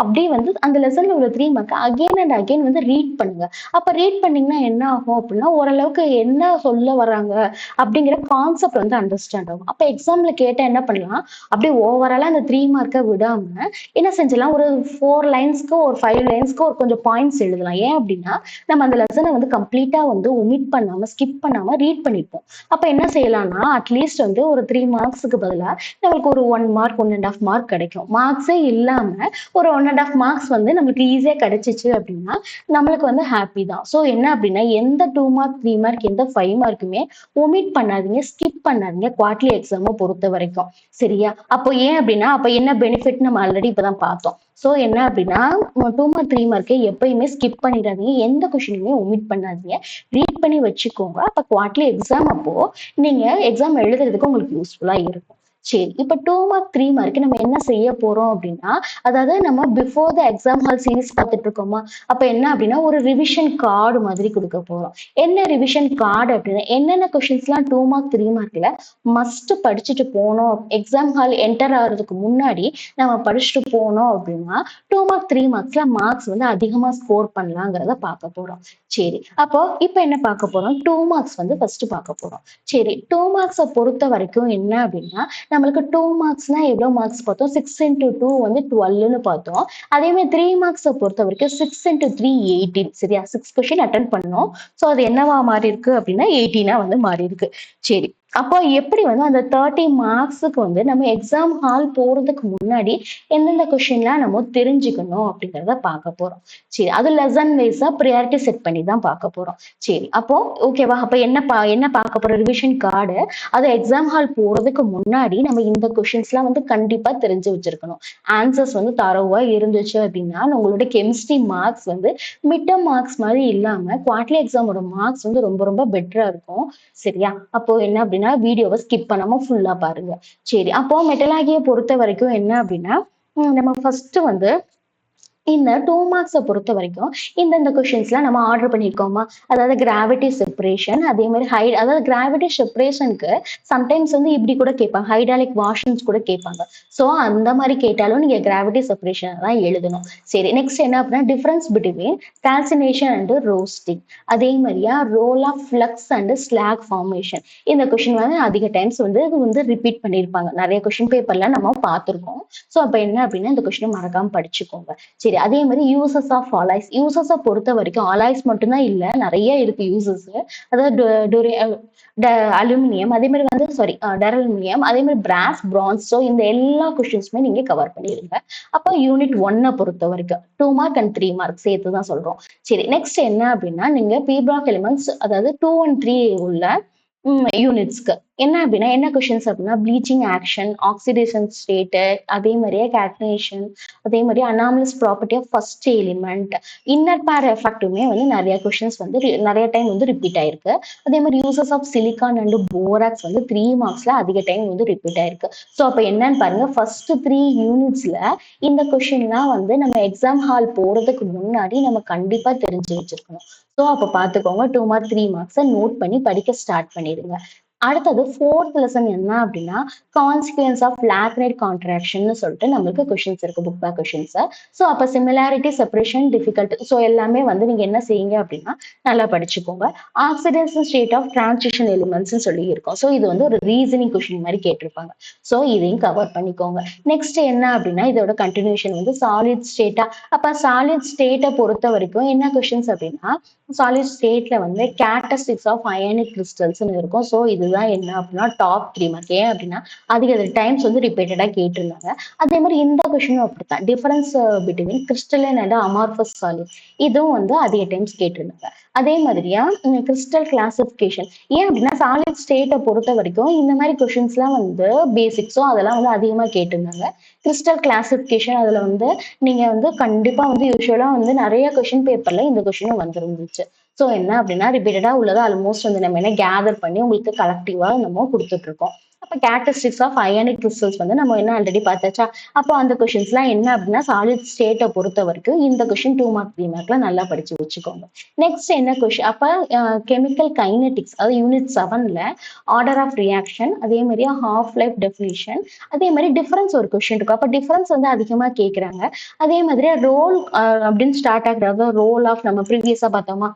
அப்படியே வந்து அந்த லெசன்ல உள்ள 3 மார்க் அகைன் அண்ட் அகைன் வந்து ரீட் பண்ணுங்க. அப்ப ரீட் பண்ணீங்கன்னா என்ன ஆகும் அப்படின்னா ஓரளவுக்கு என்ன சொல்ல வர்றாங்க அப்படிங்கிற கான்செப்ட் வந்து அண்டர்ஸ்டாண்ட் ஆகும். அப்ப எக்ஸாம்ல கேட்டா என்ன பண்ணலாம், அப்படியே ஓவராலா அந்த 3 மார்க்கை விடாம என்ன செஞ்சலாம், ஒரு 4 லைன்ஸ்க்கு ஒரு 5 லைன்ஸ்க்கு ஒரு கொஞ்சம் பாயிண்ட்ஸ் எழுதலாம். ஏன் அப்படின்னா நம்ம அந்த லெசனை வந்து கம்ப்ளீட்டா வந்து ஒமிட் பண்ணாம ஸ்கிப் பண்ணாம ரீட் பண்ணிப்போம். அப்ப என்ன செய்யலாம்னா அட்லீஸ்ட் வந்து ஒரு 3 மார்க்ஸுக்கு பதிலா நம்மளுக்கு ஒரு 1 மார்க் 1.5 மார்க் கிடைக்கும். மார்க்ஸே இல்லாம ஒரு 1.5 மார்க்ஸ் வந்து நம்மளுக்கு ஈஸியா கிடைச்சிச்சு அப்படின்னா நம்மளுக்கு வந்து ஹாப்பி தான். ஸோ என்ன அப்படின்னா எந்த 2 மார்க் 3 மார்க் எந்த 5 மார்க்குமே ஒமிட் பண்ணாதீங்க, ஸ்கிப் பண்ணாதீங்க குவார்ட்லி எக்ஸாமை பொறுத்த வரைக்கும். சரியா? அப்போ ஏன் அப்படின்னா அப்ப என்ன பெனிஃபிட் நம்ம ஆல்ரெடி இப்பதான் பார்த்தோம். ஸோ என்ன அப்படின்னா 2 மார்க் 3 மார்க்கை எப்பயுமே ஸ்கிப் பண்ணிடாதீங்க, எந்த கொஸ்டினுமே ஒமிட் பண்ணாதீங்க, ரீட் பண்ணி வச்சுக்கோங்க. அப்ப குவார்ட்லி எக்ஸாம் அப்போ நீங்க எக்ஸாம் எழுதுறதுக்கு உங்களுக்கு யூஸ்ஃபுல்லா இருக்கும். சரி, இப்ப 2 மார்க் 3 மார்க் நம்ம என்ன செய்ய போறோம் அப்படின்னா அதாவது நம்ம before the exam hall series பார்த்துட்டு இருக்கோமா, அப்ப என்ன அப்படின்னா ஒரு ரிவிஷன் கார்டு மாதிரி கொடுக்க போறோம். என்ன ரிவிஷன் கார்டு அப்படின்னா என்னென்ன கொஸ்டின்ஸ்லாம் 2 மார்க் 3 மார்க்ல மஸ்ட் படிச்சுட்டு போனோம், எக்ஸாம் ஹால் என்டர் ஆகிறதுக்கு முன்னாடி நம்ம படிச்சுட்டு போனோம் அப்படின்னா 2 மார்க் 3 மார்க்ஸ்ல மார்க்ஸ் வந்து அதிகமா ஸ்கோர் பண்ணலாங்கிறத பார்க்க போறோம். சரி, அப்போ இப்ப என்ன பார்க்க போறோம், 2 மார்க்ஸ் வந்து ஃபர்ஸ்ட் பார்க்க போறோம். சரி, 2 மார்க்ஸை பொறுத்த வரைக்கும் என்ன அப்படின்னா நம்மளுக்கு 2 மார்க்ஸ்னா எவ்வளவு மார்க்ஸ் பார்த்தோம், 6 into 2 வந்து 12ன்னு பார்த்தோம். அதே மாதிரி 3 மார்க்ஸை பொறுத்த வரைக்கும் 6 into 3 18. சரியா? 6 கொஸ்டின் அட்டன் பண்ணோம். ஸோ அது என்னவா மாறி இருக்கு அப்படின்னா 18ஆ வந்து மாறி இருக்கு. சரி, அப்போ எப்படி வந்து அந்த 30 மார்க்ஸுக்கு வந்து நம்ம எக்ஸாம் ஹால் போறதுக்கு முன்னாடி எந்தெந்த கொஸ்டின்லாம் நம்ம தெரிஞ்சுக்கணும் அப்படிங்கிறத பார்க்க போறோம். சரி, அது லெசன் வைஸா ப்ரியாரிட்டி செட் பண்ணி தான் பார்க்க போறோம். சரி, அப்போ ஓகேவா? அப்ப என்ன பார்க்க போறோம், ரிவிஷன் கார்டு. அது எக்ஸாம் ஹால் போறதுக்கு முன்னாடி நம்ம இந்த கொஸ்டின்ஸ்லாம் வந்து கண்டிப்பா தெரிஞ்சு வச்சிருக்கணும். ஆன்சர்ஸ் வந்து தரவா இருந்துச்சு அப்படின்னா உங்களோட கெமிஸ்ட்ரி மார்க்ஸ் வந்து மிட் டர்ம் மார்க்ஸ் மாதிரி இல்லாம குவார்ட்லி எக்ஸாமோட மார்க்ஸ் வந்து ரொம்ப ரொம்ப பெட்டரா இருக்கும். சரியா? அப்போ என்ன அப்படின்னா வீடியோவை ஸ்கிப் பண்ணாம ஃபுல்லா பாருங்க. சரி, அப்போ மெட்டலாகியை பொறுத்த வரைக்கும் என்ன அப்படின்னா நம்ம ஃபர்ஸ்ட் வந்து இந்த 2 மார்க்ஸ பொறுத்த வரைக்கும், இந்தந்த கொஸ்டின்ஸ்லாம் நம்ம ஆர்டர் பண்ணியிருக்கோமா? அதாவது கிராவிட்டி செப்பரேஷன், அதே மாரி அதாவது கிராவிட்டி செப்பரேஷனுக்கு சம்டைம்ஸ் வந்து இப்படி கூட கேட்பாங்க. ஹைட்ராலிக் வாஷன்ஸ் கூட கேட்பாங்க. ஸோ அந்த மாரி கேட்டாலும் நீங்க கிராவிட்டி செப்பரேஷன் தான் எழுதணும். சரி நெக்ஸ்ட் என்ன அப்படின்னா, difference between calcination and roasting. அதே மாரியா role of flux and slag formation. இந்த கொஸ்டின் வந்து அதிக டைம்ஸ் வந்து இது வந்து ரிப்பீட் பண்ணியிருப்பாங்க. நெறைய கொஸ்டின் பேப்பர்ல நம்ம பார்த்துருக்கோம். ஸோ அப்ப என்ன அப்படின்னா, இந்த கொஸ்டின மறக்காம படிச்சுக்கோங்க. சரி அதே மாதிரி யூசஸ் ஆஃப் அலாய்ஸ். யூசஸ பொறுத்த வரைக்கும் அலாய்ஸ் மட்டும்தான் இல்ல. நெறைய இருக்கு யூசஸ். அதாவது அலுமினியம் அதே மாதிரி வந்து சாரி டெரல்யூமினியம் அதே மாதிரி பிராஸ், பிரான்ஸ். ஸோ இந்த எல்லா கொஸ்டின்ஸுமே நீங்க கவர் பண்ணிருங்க. அப்போ யூனிட் 1 பொறுத்த வரைக்கும் 2 மார்க் அண்ட் 3 மார்க் சேர்த்து தான் சொல்றோம். சரி நெக்ஸ்ட் என்ன அப்படின்னா, நீங்க பீப்ராக் எலிமெண்ட்ஸ் அதாவது 2 அண்ட் 3 உள்ள யூனிட்ஸ்க்கு என்ன அப்படின்னா என்ன கொஸ்டின்ஸ் அப்படின்னா ப்ளீச்சிங் ஆக்ஷன், ஆக்சிடேஷன் ஸ்டேட்டு, அதே மாதிரியே கேட்னேஷன், அதே மாதிரி anomalous property of first element, inner pair எஃபெக்ட்டுமே வந்து நிறைய கொஸ்டின்ஸ் வந்து நிறைய டைம் வந்து ரிப்பீட் ஆயிருக்கு. அதே மாதிரி uses of silicon and borax வந்து 3 மார்க்ஸ்ல அதிக டைம் வந்து ரிப்பீட் ஆயிருக்கு. ஸோ அப்போ என்னன்னு பாருங்க, ஃபர்ஸ்ட் 3 யூனிட்ஸ்ல இந்த கொஸ்டின்லாம் வந்து நம்ம எக்ஸாம் ஹால் போறதுக்கு முன்னாடி நம்ம கண்டிப்பா தெரிஞ்சு வச்சிருக்கணும். ஸோ அப்போ பார்த்துக்கோங்க, 2 மார்க் 3 மார்க்ஸை நோட் பண்ணி படிக்க ஸ்டார்ட் பண்ணிடுங்க. அடுத்தது 4th லெசன் என்ன அப்படின்னா, கான்சிக்வன்ஸ் ஆஃப் லாக்ரைட் கான்ட்ராக்ஷன் சொல்லிட்டு நம்மளுக்கு கொஸ்டின்ஸ் இருக்கு, புக் பேக் கொஸ்டின்ஸ். ஸோ அப்போ சிமிலாரிட்டி, செப்பரேஷன், டிஃபிகல்ட். ஸோ எல்லாமே வந்து நீங்க என்ன செய்யுங்க அப்படின்னா நல்லா படிச்சுக்கோங்க. Oxidation state of transition elements சொல்லி இருக்கும். ஸோ இது வந்து ஒரு ரீசனிங் கொஸ்டின் மாதிரி கேட்டிருப்பாங்க. ஸோ இதையும் கவர் பண்ணிக்கோங்க. நெக்ஸ்ட் என்ன அப்படின்னா, இதோட கண்டினியூஷன் வந்து சாலிட் ஸ்டேட்டா. அப்ப சாலிட் ஸ்டேட்டை பொறுத்த வரைக்கும் என்ன கொஸ்டின்ஸ் அப்படின்னா, சாலிட் ஸ்டேட்ல வந்து கேரக்டரிஸ்டிக்ஸ் ஆஃப் அயானிக் கிறிஸ்டல்ஸ் இருக்கும். ஸோ இதுதான் என்ன அப்படின்னா டாப் 3 மார்க். ஏன் அப்படின்னா அதிக டைம்ஸ் வந்து ரிப்பீட்டடா கேட்டிருந்தாங்க. அதே மாதிரி இந்த கொஸ்டினும் அப்படித்தான், difference between crystalline and amorphous solid. இதுவும் வந்து அதிக டைம்ஸ் கேட்டிருந்தாங்க. அதே மாதிரியா கிறிஸ்டல் கிளாசிபிகேஷன். ஏன் அப்படின்னா சாலிட் ஸ்டேட்டை பொறுத்த வரைக்கும் இந்த மாதிரி கொஸ்டின்ஸ்லாம் வந்து பேசிக்ஸோ அதெல்லாம் வந்து அதிகமா கேட்டிருந்தாங்க. கிறிஸ்டல் கிளாசிபிகேஷன் அதுல வந்து நீங்க வந்து கண்டிப்பா வந்து யூஸ்வலா வந்து நிறைய கொஸ்டின் பேப்பர்ல இந்த கொஸ்டினும் வந்துருந்துச்சு. ஸோ என்ன அப்படின்னா ரிப்பீட்டடா உள்ளதை ஆல்மோஸ்ட் வந்து நம்ம என்ன கேதர் பண்ணி உங்களுக்கு கலெக்டிவா நம்ம கொடுத்துட்டு இருக்கோம். அப்ப கேரக்டரிஸ்டிக்ஸ் ஆஃப் அயானிக் கிறிஸ்டல்ஸ் வந்து நம்ம என்ன ஆல்ரெடி பார்த்தாச்சா. அப்போ அந்த கொஸ்டின்ஸ்லாம் என்ன அப்படின்னா சாலிட் ஸ்டேட்டை பொறுத்த வரைக்கும் இந்த கொஸ்டின் 2 மார்க் 3 மார்க்ல நல்லா படிச்சு வச்சுக்கோங்க. நெக்ஸ்ட் என்ன கொஸ்டின் அப்ப கெமிக்கல் கைனெட்டிக்ஸ் அதாவது யூனிட் 7ல ஆர்டர் ஆஃப் ரியாக்ஷன், அதே மாதிரி ஹாஃப் லைஃப் டெஃபினிஷன், அதே மாதிரி டிஃபரன்ஸ் ஒரு கொஸ்டின் இருக்கும். அப்ப டிஃபரன்ஸ் வந்து அதிகமா கேட்கறாங்க. அதே மாதிரி ரோல் அப்படின்னு ஸ்டார்ட் ஆகுறது, ரோல் ஆஃப் நம்ம ப்ரீவியஸா பார்த்தோமா,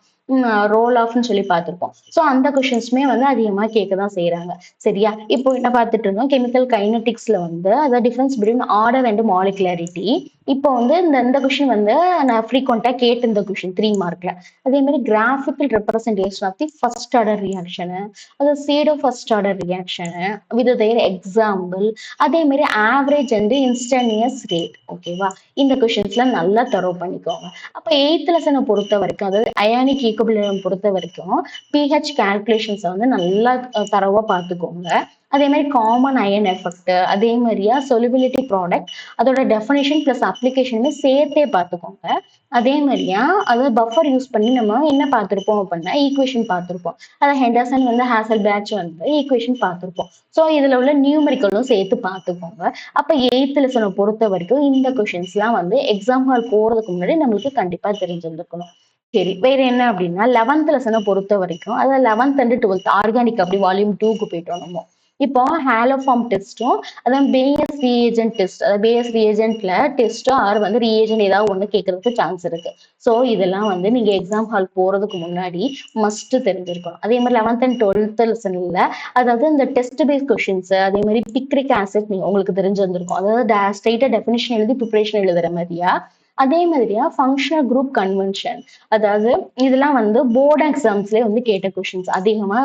ரோல் ஆஃப்னு சொல்லி பார்த்திருப்போம். ஸோ அந்த கொஸ்டின்ஸுமே வந்து அதிகமா கேட்கதான் செய்யறாங்க. சரியா, இப்போ என்ன பார்த்துட்டு இருந்தோம், கெமிக்கல் கைனெட்டிக்ஸ்ல வந்து அதாவது difference between order and molecularity. இப்போ வந்து இந்த கொஸ்டின் வந்து நான் ஃப்ரீக்வெண்டா கேட்டு இந்த கொஸ்டின் 3 மார்க்ல. அதே மாதிரி graphical representation of the first order reaction, அது pseudo first order reaction with their example, அதே மாதிரி ஆவரேஜ் அண்ட் இன்ஸ்டன்டினியஸ் ரேட். ஓகேவா, இந்த கொஸ்டின்ஸ்லாம் நல்லா தரவு பண்ணிக்கோங்க. அப்ப 8th லெசனை பொறுத்த வரைக்கும் அதாவது அயானிக் ஈக்குவலிபிரியம் பொறுத்த வரைக்கும் பிஹெச் கால்குலேஷன்ஸை வந்து நல்லா தரவா பார்த்துக்கோங்க. அதே மாதிரி காமன் அயன் எஃபெக்ட், அதே மாதிரியா சொலிபிலிட்டி ப்ராடக்ட், அதோட டெஃபினேஷன் பிளஸ் அப்ளிகேஷனுமே சேர்த்தே பார்த்துக்கோங்க. அதே மாதிரியா அதாவது பஃபர் யூஸ் பண்ணி நம்ம என்ன பார்த்திருப்போம் அப்படின்னா ஈக்குவேஷன் பார்த்திருப்போம். அதாவது ஹெண்டர்சன் வந்து ஹேசல் பேட்ச் வந்து ஈக்குவேஷன் பார்த்திருப்போம். ஸோ இதுல உள்ள நியூமரிக்கலும் சேர்த்து பார்த்துக்கோங்க. அப்ப 8th லெசனை பொறுத்த வரைக்கும் இந்த கொஸ்டின்ஸ்லாம் வந்து எக்ஸாம் ஹால் போறதுக்கு முன்னாடி நம்மளுக்கு கண்டிப்பா தெரிஞ்சிருந்துக்கணும். சரி வேற என்ன அப்படின்னா 11th லெசனை பொறுத்த வரைக்கும் அதாவது 11th அண்ட் 12th ஆர்கானிக் அப்படி வால்யூம் 2க்கு போயிட்டோம் நம்ம. இப்போ ஹாலோஃபார்ம் டெஸ்ட்டும் அதான் பேஸ் ரீஏஜென்ட் டெஸ்ட், அதாவது பேஸ் ரீஏஜென்ட்ல டெஸ்ட்டோ ஆர் வந்து ரீஏஜென்ட் ஏதாவது ஒண்ணு கேட்கறதுக்கு சான்ஸ் இருக்கு. ஸோ இதெல்லாம் வந்து நீங்க எக்ஸாம் ஹால் போறதுக்கு முன்னாடி மஸ்ட் தெரிஞ்சிருக்கணும். அதே மாதிரி 11th அண்ட் 12th லெசன்ல அதாவது இந்த டெஸ்ட் பேஸ் கொஸ்டின்ஸ், அதே மாதிரி பிக்ரிக் ஆசிட் நீங்க உங்களுக்கு தெரிஞ்சிருந்திருக்கும். அதாவது ஸ்ட்ரெயிட்டா டெஃபினிஷன் எழுதி ப்ரிப்பரேஷன் எழுதுற மாதிரியா. அதே மாதிரியா ஃபங்க்ஷனல் குரூப் கன்வென்ஷன், அதாவது இதெல்லாம் வந்து போர்டு எக்ஸாம்ஸ்லேயே வந்து கேட்ட கொஸ்டின்ஸ் அதிகமா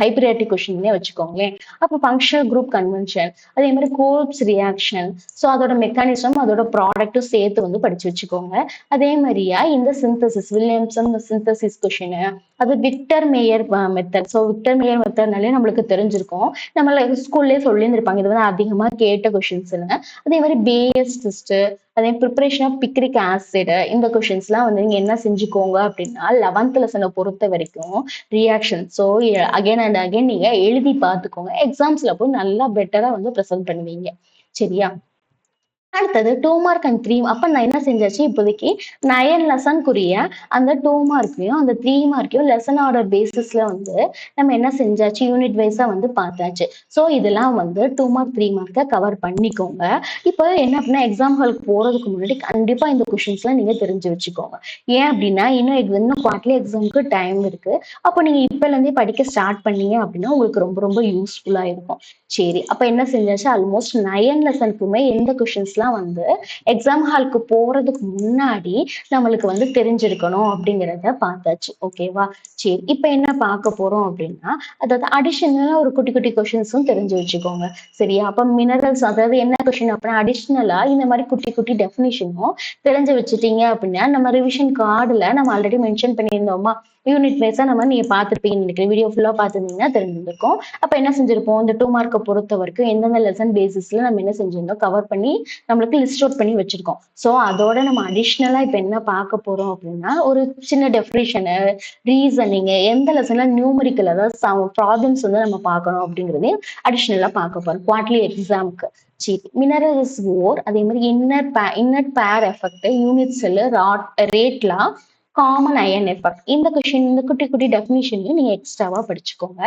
ஹைப்ரியாட்டிக் கொஸ்டின்னே வச்சுக்கோங்களேன். அப்போ ஃபங்க்ஷனல் குரூப் கன்வென்ஷன், அதே மாதிரி கோல்ப்ஸ் ரியாக்ஷன், ஸோ அதோட மெக்கானிசம் அதோட ப்ராடக்ட்டும் சேர்த்து வந்து படிச்சு வச்சுக்கோங்க. அதே மாதிரியா இந்த சிந்தசிஸ் வில்லியம்சன் சிந்தசிஸ் கொஸ்டின், அது Victor Meyer method. So Victor Meyer மெத்தட்னாலே நம்மளுக்கு தெரிஞ்சிருக்கும், நம்மள ஸ்கூல்லேயே சொல்லியிருந்திருப்பாங்க இது வந்து அதிகமா கேட்ட கொஸ்டின்ஸ்னு. அதே மாதிரி பேஸ் டெஸ்ட், அதே ப்ரிப்பரேஷன் ஆஃப் பிக்ரிக் ஆசிட், இந்த கொஸ்டின்ஸ்லாம் வந்து நீங்க என்ன செஞ்சுக்கோங்க அப்படின்னா 11th லெசனை பொறுத்த வரைக்கும் reaction so again and again நீங்க எழுதி பார்த்துக்கோங்க. எக்ஸாம்ஸ்ல போய் நல்லா பெட்டரா வந்து ப்ரெசென்ட் பண்ணுவீங்க. சரியா, அடுத்தது 2 மார்க் அண்ட் 3 அப்ப நான் என்ன செஞ்சாச்சு இப்போதைக்கு 9 லெசனுக்குரிய அந்த 2 மார்க்கையும் அந்த 3 மார்க்கையும் லெசன் ஆர்டர் பேசிஸ்ல வந்து நம்ம என்ன செஞ்சாச்சு யூனிட் வைஸா வந்து பார்த்தாச்சு. ஸோ இதெல்லாம் வந்து 2 மார்க் 3 மார்க்கை கவர் பண்ணிக்கோங்க. இப்போ என்ன அப்படின்னா எக்ஸாம் ஹாலுக்கு போறதுக்கு முன்னாடி கண்டிப்பா இந்த கொஷின்ஸ்லாம் நீங்க தெரிஞ்சு வச்சுக்கோங்க. ஏன் அப்படின்னா இன்னும் குவார்டர்லி எக்ஸாமுக்கு டைம் இருக்கு. அப்போ நீங்க இப்பல இருந்தே படிக்க ஸ்டார்ட் பண்ணீங்க அப்படின்னா உங்களுக்கு ரொம்ப ரொம்ப யூஸ்ஃபுல்லா இருக்கும். சரி அப்ப என்ன செஞ்சாச்சு ஆல்மோஸ்ட் 9 லெசனுக்குமே எந்த கொஷின்ஸ்லாம் வந்து எக்ஸாம் ஹாலுக்கு போறதுக்கு முன்னாடி நம்மளுக்கு வந்து தெரிஞ்சிருக்கணும் அப்படிங்கிறத பார்த்தாச்சு. ஓகேவா? சரி இப்ப என்ன பார்க்க போறோம் அப்படின்னா அதாவது அடிஷனலா ஒரு குட்டி குட்டி கொஷின்ஸும் தெரிஞ்சு வச்சுக்கோங்க. சரியா? அப்ப மினரல்ஸ் அதாவது என்ன கொஷின் அப்படின்னா அடிஷனலா இந்த மாதிரி குட்டி குட்டி டெஃபினிஷனும் தெரிஞ்சு வச்சுட்டீங்க அப்படின்னா நம்ம ரிவிஷன் கார்டுல நம்ம ஆல்ரெடி மென்ஷன் பண்ணியிருந்தோமா யூனிட் வைஸா நம்ம நீங்க பார்த்துருப்பீங்க நினைக்கிறேன். வீடியோ ஃபுல்லா பார்த்துருந்தீங்கன்னா தெரிஞ்சிருக்கும். அப்ப என்ன செஞ்சிருப்போம் இந்த 2 மார்க்கை பொறுத்த வரைக்கும் எந்தெந்த லெசன் பேசிஸ்ல நம்ம என்ன செஞ்சிருந்தோம் கவர் பண்ணி நம்மளுக்கு லிஸ்ட் அவுட் பண்ணி வச்சிருக்கோம். ஸோ அதோட நம்ம அடிஷ்னலா இப்ப என்ன பார்க்க போறோம் அப்படின்னா ஒரு சின்ன டெஃபினிஷனு ரீசனிங் எந்த லெசன்ல நியூமரிக்கல் அதாவது ப்ராப்ளம்ஸ் வந்து நம்ம பார்க்கணும் அப்படிங்கறதையும் அடிஷ்னலா பார்க்க போறோம் குவார்டர்லி எக்ஸாமுக்கு. சரி மினரல்ஸ் ஓர் அதே மாதிரி inner pair effect unit cell rate law common ion effect இந்த கொஸ்டின் இந்த குட்டி குட்டி டெஃபினிஷனையும் நீங்க எக்ஸ்ட்ராவா படிச்சுக்கோங்க.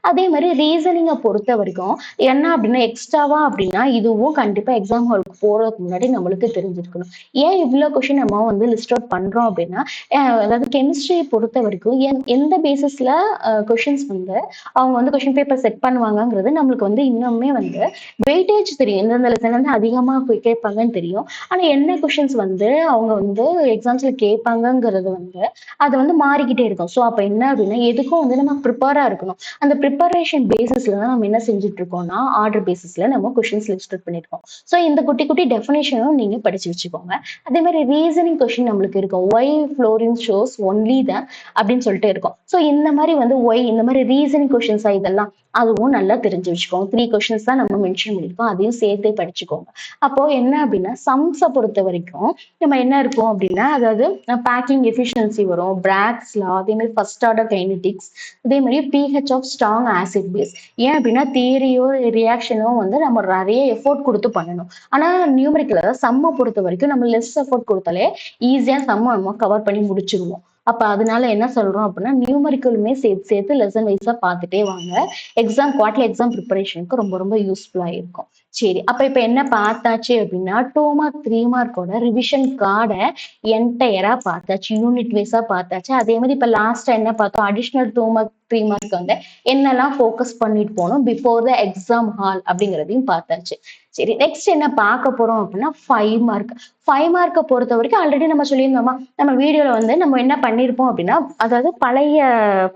அதே மாதிரி ரீசனிங்கை பொறுத்த வரைக்கும் என்ன அப்படின்னா எக்ஸ்ட்ராவா அப்படின்னா இதுவும் கண்டிப்பா எக்ஸாம் ஹாலுக்கு போறதுக்கு முன்னாடி நம்மளுக்கு தெரிஞ்சிருக்கணும். ஏன் இவ்வளவு கொஸ்டின் நம்ம வந்து லிஸ்ட் அவுட் பண்றோம் அப்படின்னா அதாவது கெமிஸ்ட்ரியை பொறுத்த வரைக்கும் எந்த பேசிஸ்ல கொஸ்டின்ஸ் வந்து அவங்க வந்து கொஸ்டின் பேப்பர் செட் பண்ணுவாங்கங்கிறது நம்மளுக்கு வந்து இன்னுமே வந்து வெயிட்டேஜ் தெரியும். எந்தெந்த லெசன் வந்து அதிகமா கேட்பாங்கன்னு தெரியும். ஆனா என்ன கொஸ்டின்ஸ் வந்து அவங்க வந்து எக்ஸாம்ஸ்ல கேட்பாங்கங்கிறது வந்து அது வந்து மாறிக்கிட்டே இருக்கும். ஸோ அப்ப என்ன அப்படின்னா எதுக்கும் வந்து நம்ம ப்ரிப்பேரா இருக்கணும். அந்த ப்ரிப்பரேஷன் பேசிஸ்ல தான் நம்ம என்ன செஞ்சுட்டு இருக்கோம்னா ஆர்டர் பேசிஸ்ல நம்ம கொஸ்டின்ஸ் லிஸ்ட் அவுட் பண்ணிருக்கோம். ஸோ இந்த குட்டி குட்டி டெஃபினேஷனும் நீங்க படிச்சு வச்சுக்கோங்க. அதே மாதிரி ரீசனிங் கொஸ்டின் நம்மளுக்கு இருக்கும். Why fluorine shows only the அப்படின்னு சொல்லிட்டு இருக்கும். ஸோ இந்த மாதிரி வந்து ஒய் இந்த மாதிரி ரீசனிங் கொஸ்டின்ஸா இதெல்லாம் அதுவும் நல்லா தெரிஞ்சு வச்சுக்கோங்க. 3 கொஸ்டின்ஸ் தான் நம்ம மென்ஷன் பண்ணிருக்கோம். அதையும் சேர்த்தே படிச்சுக்கோங்க. அப்போ என்ன அப்படின்னா சம்ஸை பொறுத்த வரைக்கும் நம்ம என்ன இருக்கும் அப்படின்னா அதாவது பேக்கிங் எஃபிஷியன்சி வரும் பிராக்ஸ் லா அதே மாதிரி ஃபர்ஸ்ட் ஆர்டர் கைனடிக்ஸ் அதே மாதிரி pH of strong acid base. ஏன் அப்படின்னா தியரியோ ரியாக்ஷனோ வந்து நம்ம நிறைய எஃபோர்ட் கொடுத்து பண்ணணும். ஆனா நியூமரிக்கல் அதாவது சம்மை பொறுத்த வரைக்கும் நம்ம லெஸ் எஃபோர்ட் கொடுத்தாலே ஈஸியா சம்மை நம்ம கவர் பண்ணி முடிச்சிருவோம். அப்ப அதனால என்ன சொல்றோம் அப்படின்னா நியூமரிக்கலுமே சேர்த்து சேர்த்து லெசன் வைஸா பார்த்துட்டே வாங்க. குவார்டர்லி எக்ஸாம் ப்ரிப்பரேஷனுக்கு ரொம்ப ரொம்ப யூஸ்ஃபுல்லா இருக்கும். சரி அப்ப இப்ப என்ன பார்த்தாச்சு அப்படின்னா 2 மார்க் 3 மார்க்கோட ரிவிஷன் கார்டை என்டையரா பார்த்தாச்சு யூனிட் வைஸா பார்த்தாச்சு. அதே மாதிரி இப்ப லாஸ்டா என்ன பார்த்தோம் அடிஷனல் 2 மார்க் 3 மார்க் வந்து என்னெல்லாம் ஃபோக்கஸ் பண்ணிட்டு போகணும் பிஃபோர் த எக்ஸாம் ஹால் அப்படிங்கிறதையும் பார்த்தாச்சு. சரி நெக்ஸ்ட் என்ன பார்க்க போறோம் அப்படின்னா 5 மார்க் 5 மார்க்கை பொறுத்த வரைக்கும் ஆல்ரெடி நம்ம சொல்லியிருந்தோமா நம்ம வீடியோல வந்து நம்ம என்ன பண்ணிருப்போம் அப்படின்னா அதாவது பழைய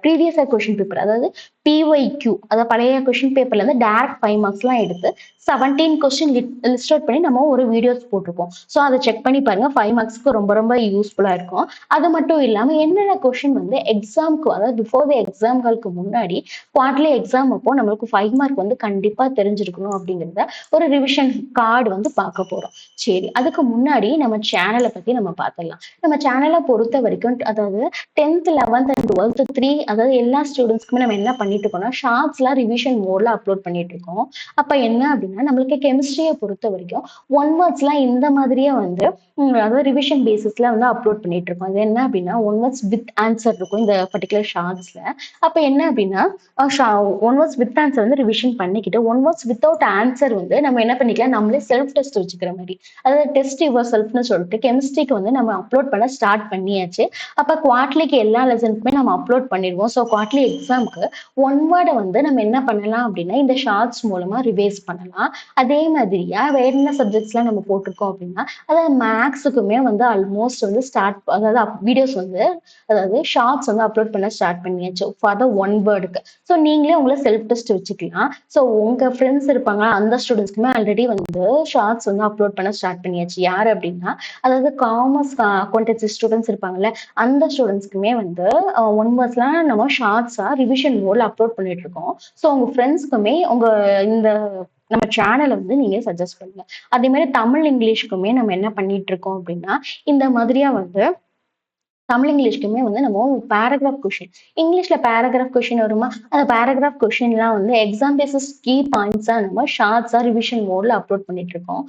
ப்ரீவியஸ் கொஸ்டின் பேப்பர் அதாவது PYQ அதாவது பழைய கொஸ்டின் பேப்பர்ல இருந்து டைரக்ட் 5 மார்க்ஸ் எல்லாம் எடுத்து 17 கொஸ்டின் லிஸ்ட் அவுட் பண்ணி நம்ம ஒரு வீடியோஸ் போட்டிருப்போம். ஸோ அதை செக் பண்ணி பாருங்க 5 மார்க்ஸ்க்கு ரொம்ப ரொம்ப யூஸ்ஃபுல்லா இருக்கும். அது மட்டும் இல்லாம என்னென்ன கொஸ்டின் வந்து எக்ஸாம்க்கு அதாவது பிஃபோர் த எக்ஸாம்களுக்கு முன்னாடி குவார்டர்லி எக்ஸாம் அப்போ நம்மளுக்கு 5 மார்க் வந்து கண்டிப்பா தெரிஞ்சிருக்கணும் அப்படிங்கிறத ஒரு ரிவிஷன் கார்டு வந்து பார்க்க போறோம். சரி அதுக்கு முன்னாடி நம்ம சேனலை பத்தி நம்ம பார்த்துடலாம். நம்ம சேனலை பொறுத்த வரைக்கும் அதாவது 10th 11th and 12th 3 அதாவது எல்லா ஸ்டூடெண்ட்ஸ்க்குமே நம்ம என்ன பண்ணிட்டு இருக்கோம்னா ஷார்ட்ஸ்லாம் ரிவிஷன் மோட்ல அப்லோட் பண்ணிட்டு இருக்கோம். அப்ப என்ன அப்படின்னா நம்மளுக்கு கெமிஸ்ட்ரியை பொறுத்த வரைக்கும் 1 வேர்ட்ஸ்லாம் இந்த மாதிரியே வந்து அதாவது ரிவிஷன் பேசிஸ்ல வந்து அப்லோட் பண்ணிட்டு இருக்கோம். அது என்ன அப்படின்னா 1 வேர்ட்ஸ் வித் ஆன்சர் இருக்கும் இந்த பர்டிகுலர் ஷார்ட்ஸ்ல. அப்ப என்ன அப்படின்னா 1 வேர்ட்ஸ் வித் ஆன்சர் வந்து ரிவிஷன் பண்ணிக்கிட்டு 1 வேர்ட்ஸ் வித்தவுட் ஆன்சர் வந்து நம்ம என்ன பண்ணிக்கலாம் நம்மளே செல்ஃப் டெஸ்ட் வச்சுக்கிற மாதிரி அதாவது டெஸ்ட் யுவர் செல்ஃப்னு சொல்லிட்டு கெமிஸ்ட்ரிக்கு வந்து நம்ம அப்லோட் பண்ண ஸ்டார்ட் பண்ணியாச்சு. அப்ப குவார்டர்லிக்கு எல்லா லெசனுக்குமே நம்ம அப்லோட் பண்ணிடுவோம். ஸோ குவார்டர்லி எக்ஸாமுக்கு 1 வேர்டை வந்து நம்ம என்ன பண்ணலாம் அப்படின்னா இந்த ஷார்ட்ஸ் மூலமா ரிவைஸ் பண்ணலாம். அதே மாதிரியா வேற என்ன சப்ஜெக்ட்ஸ்லாம் நம்ம போட்டிருக்கோம் அப்படின்னா அதாவது மேக்ஸுக்குமே வந்து ஆல்மோஸ்ட் வந்து அதாவது வீடியோஸ் வந்து அதாவது ஷார்ட்ஸ் வந்து அப்லோட் பண்ண ஸ்டார்ட் பண்ணியாச்சு ஃபார் த 1 வேர்டுக்கு. ஸோ நீங்களே உங்களை செல்ஃப் டெஸ்ட் வச்சுக்கலாம். ஸோ உங்க ஃப்ரெண்ட்ஸ் இருப்பாங்க அந்த ஸ்டூடெண்ட்ஸ்க்குமே ஆல்ரெடி வந்து ஷார்ட்ஸ் வந்து அப்லோட் பண்ண ஸ்டார்ட் பண்ணியாச்சு. யார் அப்படின்னா அதாவது காமர்ஸ் அக்கௌண்டன்சி ஸ்டூடெண்ட்ஸ் இருப்பாங்கல்ல அந்த ஸ்டூடெண்ட்ஸ்க்குமே வந்து 1 வேர்ட்ஸ்லாம் நம்ம ஷார்ட்ஸா ரிவிஷன் மோட்ல அப்லோட் பண்ணிட்டு இருக்கோம். ஸோ உங்க ஃப்ரெண்ட்ஸ்க்குமே உங்க இந்த நம்ம சேனலை வந்து நீங்க சஜஸ்ட் பண்ணுங்க. அதே மாதிரி தமிழ் இங்கிலீஷ்க்குமே நம்ம என்ன பண்ணிட்டு இருக்கோம் அப்படின்னா இந்த மாதிரியா வந்து தமிழ் இங்கிலீஷ்க்குமே வந்து நம்ம பேராகிராஃப் கொஷின் இங்கிலீஷ்ல பேராகிராஃப் கொஷின் வருமா அந்த பேராகிராஃப் கொஷின்லாம் வந்து எக்ஸாம் பேசஸ் கீ பாயிண்ட்ஸா நம்ம ஷார்ட்ஸா ரிவிஷன் மோட்ல அப்லோட் பண்ணிட்டு இருக்கோம்.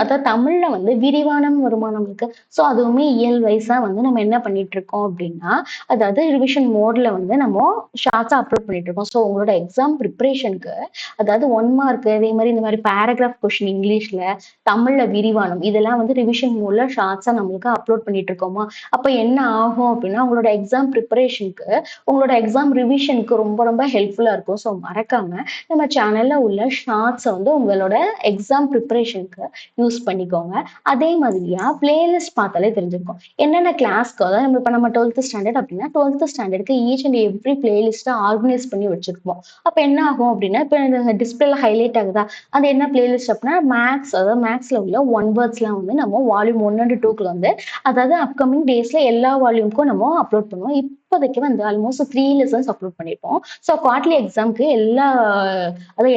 அதாவது தமிழ்ல வந்து விரிவானம் வருமா நம்மளுக்கு. ஸோ அதுவுமே இயல் வைஸா வந்து நம்ம என்ன பண்ணிட்டு இருக்கோம் அப்படின்னா அதாவது ரிவிஷன் மோட்ல வந்து நம்ம ஷார்ட்ஸா அப்லோட் பண்ணிட்டு இருக்கோம். ஸோ உங்களோட எக்ஸாம் ப்ரிப்பரேஷனுக்கு அதாவது 1 மார்க் இதே மாதிரி இந்த மாதிரி பேராகிராஃப் கொஷின் இங்கிலீஷ்ல தமிழ்ல விரிவானம் இதெல்லாம் வந்து ரிவிஷன் மோட்ல ஷார்ட்ஸா நம்மளுக்கு அப்லோட் பண்ணிட்டு இருக்கோமா. அப்ப என்ன ஆகும் அப்படின்னா உங்களோட எக்ஸாம் ப்ரிப்பரேஷனுக்கு உங்களோட எக்ஸாம் ரிவிஷனுக்கு ரொம்ப ரொம்ப ஹெல்ப்ஃபுல்லா இருக்கும். ஸோ மறக்காம நம்ம சேனல்ல உள்ள ஷார்ட்ஸை வந்து உங்களோட எக்ஸாம் ப்ரிப்பரேஷனுக்கு யூஸ் பண்ணிக்கோங்க. அதே மாதிரியா பிளேலிஸ்ட் பார்த்தாலே தெரிஞ்சிருக்கும் என்னென்ன கிளாஸ்க்கு அதாவது நம்ம இப்போ நம்ம 12th ஸ்டாண்டர்ட் அப்படின்னா 12th ஸ்டாண்டர்டுக்கு ஈச் அண்ட் எவ்ரி பிளேலிஸ்ட்டை ஆர்கனைஸ் பண்ணி வச்சிருப்போம். அப்போ என்ன ஆகும் அப்படின்னா இப்போ இந்த டிஸ்பிளேல ஹைலைட் ஆகுதா அது என்ன பிளேலிஸ்ட் அப்படின்னா மேக்ஸ் அதாவது மேக்ஸ்ல உள்ள ஒன் வேர்ட்ஸ்லாம் வந்து நம்ம வால்யூம் 1 and 2க்கு வந்து அதாவது அப்கமிங் டேஸ்ல எல்லா வால்யூம்க்கும் நம்ம அப்லோட் பண்ணுவோம். இப்போதைக்கு வந்து ஆல்மோஸ்ட் 3 லெசன்ஸ் அப்லோட் பண்ணியிருப்போம். ஸோ குவார்ட்லி எக்ஸாம்க்கு அதாவது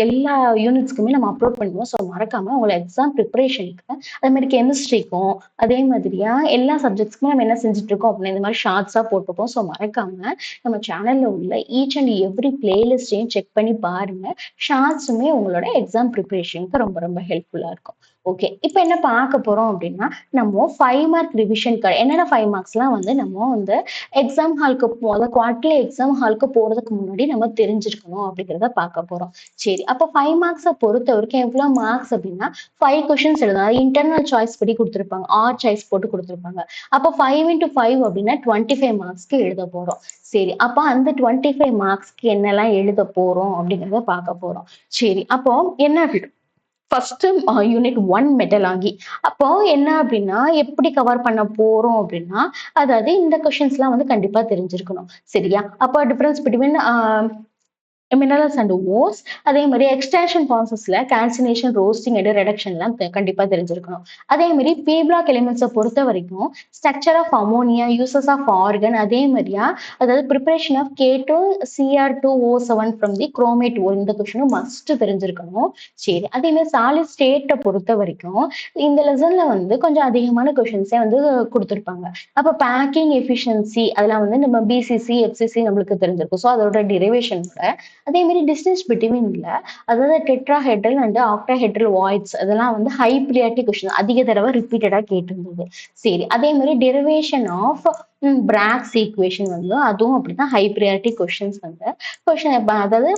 எல்லா யூனிட்ஸ்க்குமே நம்ம அப்லோட் பண்ணுவோம். ஸோ மறக்காம உங்களோட எக்ஸாம் ப்ரிப்பரேஷனுக்கு அதே மாதிரி கெமிஸ்ட்ரிக்கும் அதே மாதிரியா எல்லா சப்ஜெக்ட்ஸ்க்குமே நம்ம என்ன செஞ்சுட்டு இருக்கோம் அப்படின்னா இந்த மாதிரி ஷார்ட்ஸா போட்டிருப்போம். ஸோ மறக்காம நம்ம சேனல்ல உள்ள ஈச் அண்ட் எவ்ரி பிளேலிஸ்டையும் செக் பண்ணி பாருங்க. ஷார்ட்ஸுமே உங்களோட எக்ஸாம் ப்ரிப்பரேஷனுக்கு ரொம்ப ரொம்ப ஹெல்ப்ஃபுல்லா இருக்கும். ஓகே இப்போ என்ன பார்க்க போறோம் அப்படின்னா நம்ம 5 மார்க் ரிவிஷன் என்னென்ன 5 மார்க்ஸ்லாம் வந்து நம்ம வந்து எக்ஸாம் ஹாலுக்கு அதாவது குவார்டர்லி எக்ஸாம் ஹாலுக்கு போறதுக்கு முன்னாடி நம்ம தெரிஞ்சிருக்கணும் அப்படிங்கிறத பார்க்க போறோம். சரி அப்போ 5 மார்க்ஸை பொறுத்த வரைக்கும் எவ்வளோ மார்க்ஸ் அப்படின்னா 5 கொஸ்டின்ஸ் எழுதணும். இன்டர்னல் சாய்ஸ் படி கொடுத்துருப்பாங்க ஆர் சாய்ஸ் போட்டு கொடுத்துருப்பாங்க. அப்போ 5 into 5 அப்படின்னா 25 மார்க்ஸ்க்கு எழுத போறோம். சரி அப்போ அந்த 25 மார்க்ஸ்க்கு என்னெல்லாம் எழுத போறோம் அப்படிங்கிறத பார்க்க போறோம். சரி அப்போ என்ன ஃபர்ஸ்ட் யூனிட் 1 மெட்டலாகி அப்போ என்ன அப்படின்னா எப்படி கவர் பண்ண போறோம் அப்படின்னா அதாவது இந்த கொஸ்டின்ஸ்லாம் வந்து கண்டிப்பா தெரிஞ்சிருக்கணும். சரியா அப்போ difference between minerals and ores அதே மாதிரி எக்ஸ்ட்ராக்ஷன் ப்ராசஸ்ல கால்சினேஷன் ரோஸ்டிங் அண்ட் ரெடக்ஷன்லாம் கண்டிப்பா தெரிஞ்சிருக்கணும். அதே மாதிரி பி பிளாக் எலிமெண்ட்ஸை பொறுத்த வரைக்கும் structure of ammonia uses of argon அதே மாதிரியா அதாவது preparation of K2Cr2O7 from the chromate ore இந்த கொஸ்டினும் மஸ்ட் தெரிஞ்சிருக்கணும். சரி அதே மாதிரி சாலிட் ஸ்டேட்டை பொறுத்த வரைக்கும் இந்த லெசன்ல வந்து கொஞ்சம் அதிகமான கொஸ்டின்ஸே வந்து கொடுத்துருப்பாங்க. அப்போ பேக்கிங் எஃபிஷியன்சி அதெல்லாம் வந்து நம்ம பிசிசி எஃப்சிசி நம்மளுக்கு தெரிஞ்சிருக்கும். ஸோ அதோட டிரைவேஷனோட அதே மாதிரி டிஸ்டன்ஸ் பிட்வீன்ல அதாவது டெட்ராஹெட்ரல் அண்ட் ஆக்டாஹெட்ரல் வாய்ட்ஸ் அதெல்லாம் வந்து ஹை ப்ரியாரிட்டி கொஸ்டின் அதிக தடவை ரிப்பீட்டடா கேட்டிருந்தது. சரி அதே மாதிரி டெரிவேஷன் ஆஃப் பிராக்ஸ் ஈக்குவேஷன் வந்து அதுவும் அப்படிதான் ஹை ப்ரியாரிட்டி கொஸ்டின்ஸ் வந்து கொஸ்டின் அதாவது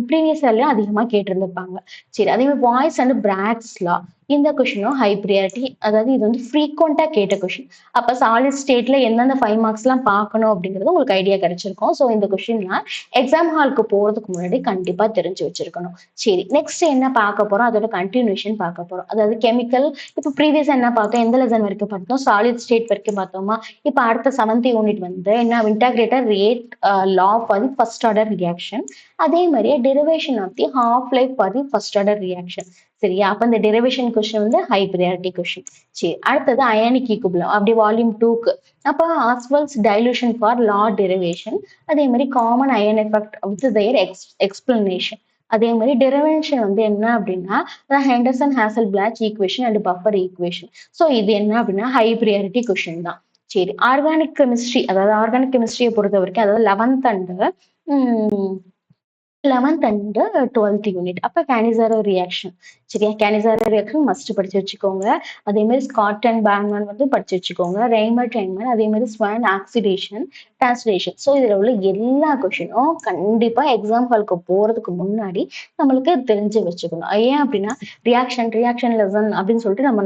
ப்ரீவியஸ் இயர்லயும் அதிகமா கேட்டிருந்திருப்பாங்க. சரி அதே மாதிரி வாய்ஸ் அண்ட் பிராக்ஸ் லா இந்த கொஸ்டினும் ஹை ப்ரியாரிட்டி அதாவது இது வந்து ஃப்ரீக்வெண்டா கேட்ட கொஸ்டின். அப்ப சாலிட் ஸ்டேட்ல எந்தெந்த 5 மார்க்ஸ் எல்லாம் பார்க்கணும் அப்படிங்கிறது உங்களுக்கு ஐடியா கிடைச்சிருக்கும். ஸோ இந்த கொஸ்டின்லாம் எக்ஸாம் ஹாலுக்கு போறதுக்கு முன்னாடி கண்டிப்பா தெரிஞ்சு வச்சிருக்கணும். சரி நெக்ஸ்ட் என்ன பார்க்க போறோம் அதோட கண்டினியூஷன் பார்க்க போறோம். அதாவது கெமிக்கல் இப்போ ப்ரீவியஸ் என்ன பார்த்தோம் எந்த லெசன் வரைக்கும் பார்த்தோம் சாலிட் ஸ்டேட் வரைக்கும் பார்த்தோமா. இப்போ அடுத்த 7th யூனிட் வந்து என்ன integrated rate law for the first order reaction அதே மாதிரியே derivation of the half life for the first order reaction. சரியா அப்ப இந்த டெரிவேஷன் கொஸ்டின் வந்து ஹை ப்ரியாரிட்டி கொஸ்டின். சரி அடுத்தது அயானிக் ஈக்குபிலியம் அப்படி வால்யூம் 2க்கு அப்போ Ostwald's dilution for law derivation அதே மாதிரி common ion effect with their explanation. அதே மாதிரி டெரிவேஷன் வந்து என்ன அப்படின்னா Henderson Hasselbalch equation and buffer equation. So இது என்ன அப்படின்னா ஹை ப்ரியாரிட்டி கொஸ்டின் தான். சரி ஆர்கானிக் கெமிஸ்ட்ரி அதாவது ஆர்கானிக் கெமிஸ்ட்ரியை பொறுத்த வரைக்கும் அதாவது 11th and 12th யூனிட் அப்ப கேனிசாரோ ரியாக்ஷன். சரியா கேனிசாரோ ரியாக்ஷன் மஸ்ட் படிச்சு வச்சுக்கோங்க. அதே மாதிரி ஸ்காட் அண்ட் பேங்மேன் வந்து படிச்சு வச்சுக்கோங்க. ரெய்மர் டைன்மேன் அதே மாதிரி ஸ்வான் ஆக்சிடேஷன் டிரான்ஸ்லேஷன். ஸோ இதுல உள்ள எல்லா கொஸ்டினும் கண்டிப்பா எக்ஸாம் ஹாலுக்கு போறதுக்கு முன்னாடி நம்மளுக்கு தெரிஞ்சு வச்சுக்கணும். ஏன் அப்படின்னா ரியாக்ஷன் லெசன் அப்படின்னு சொல்லிட்டு நம்ம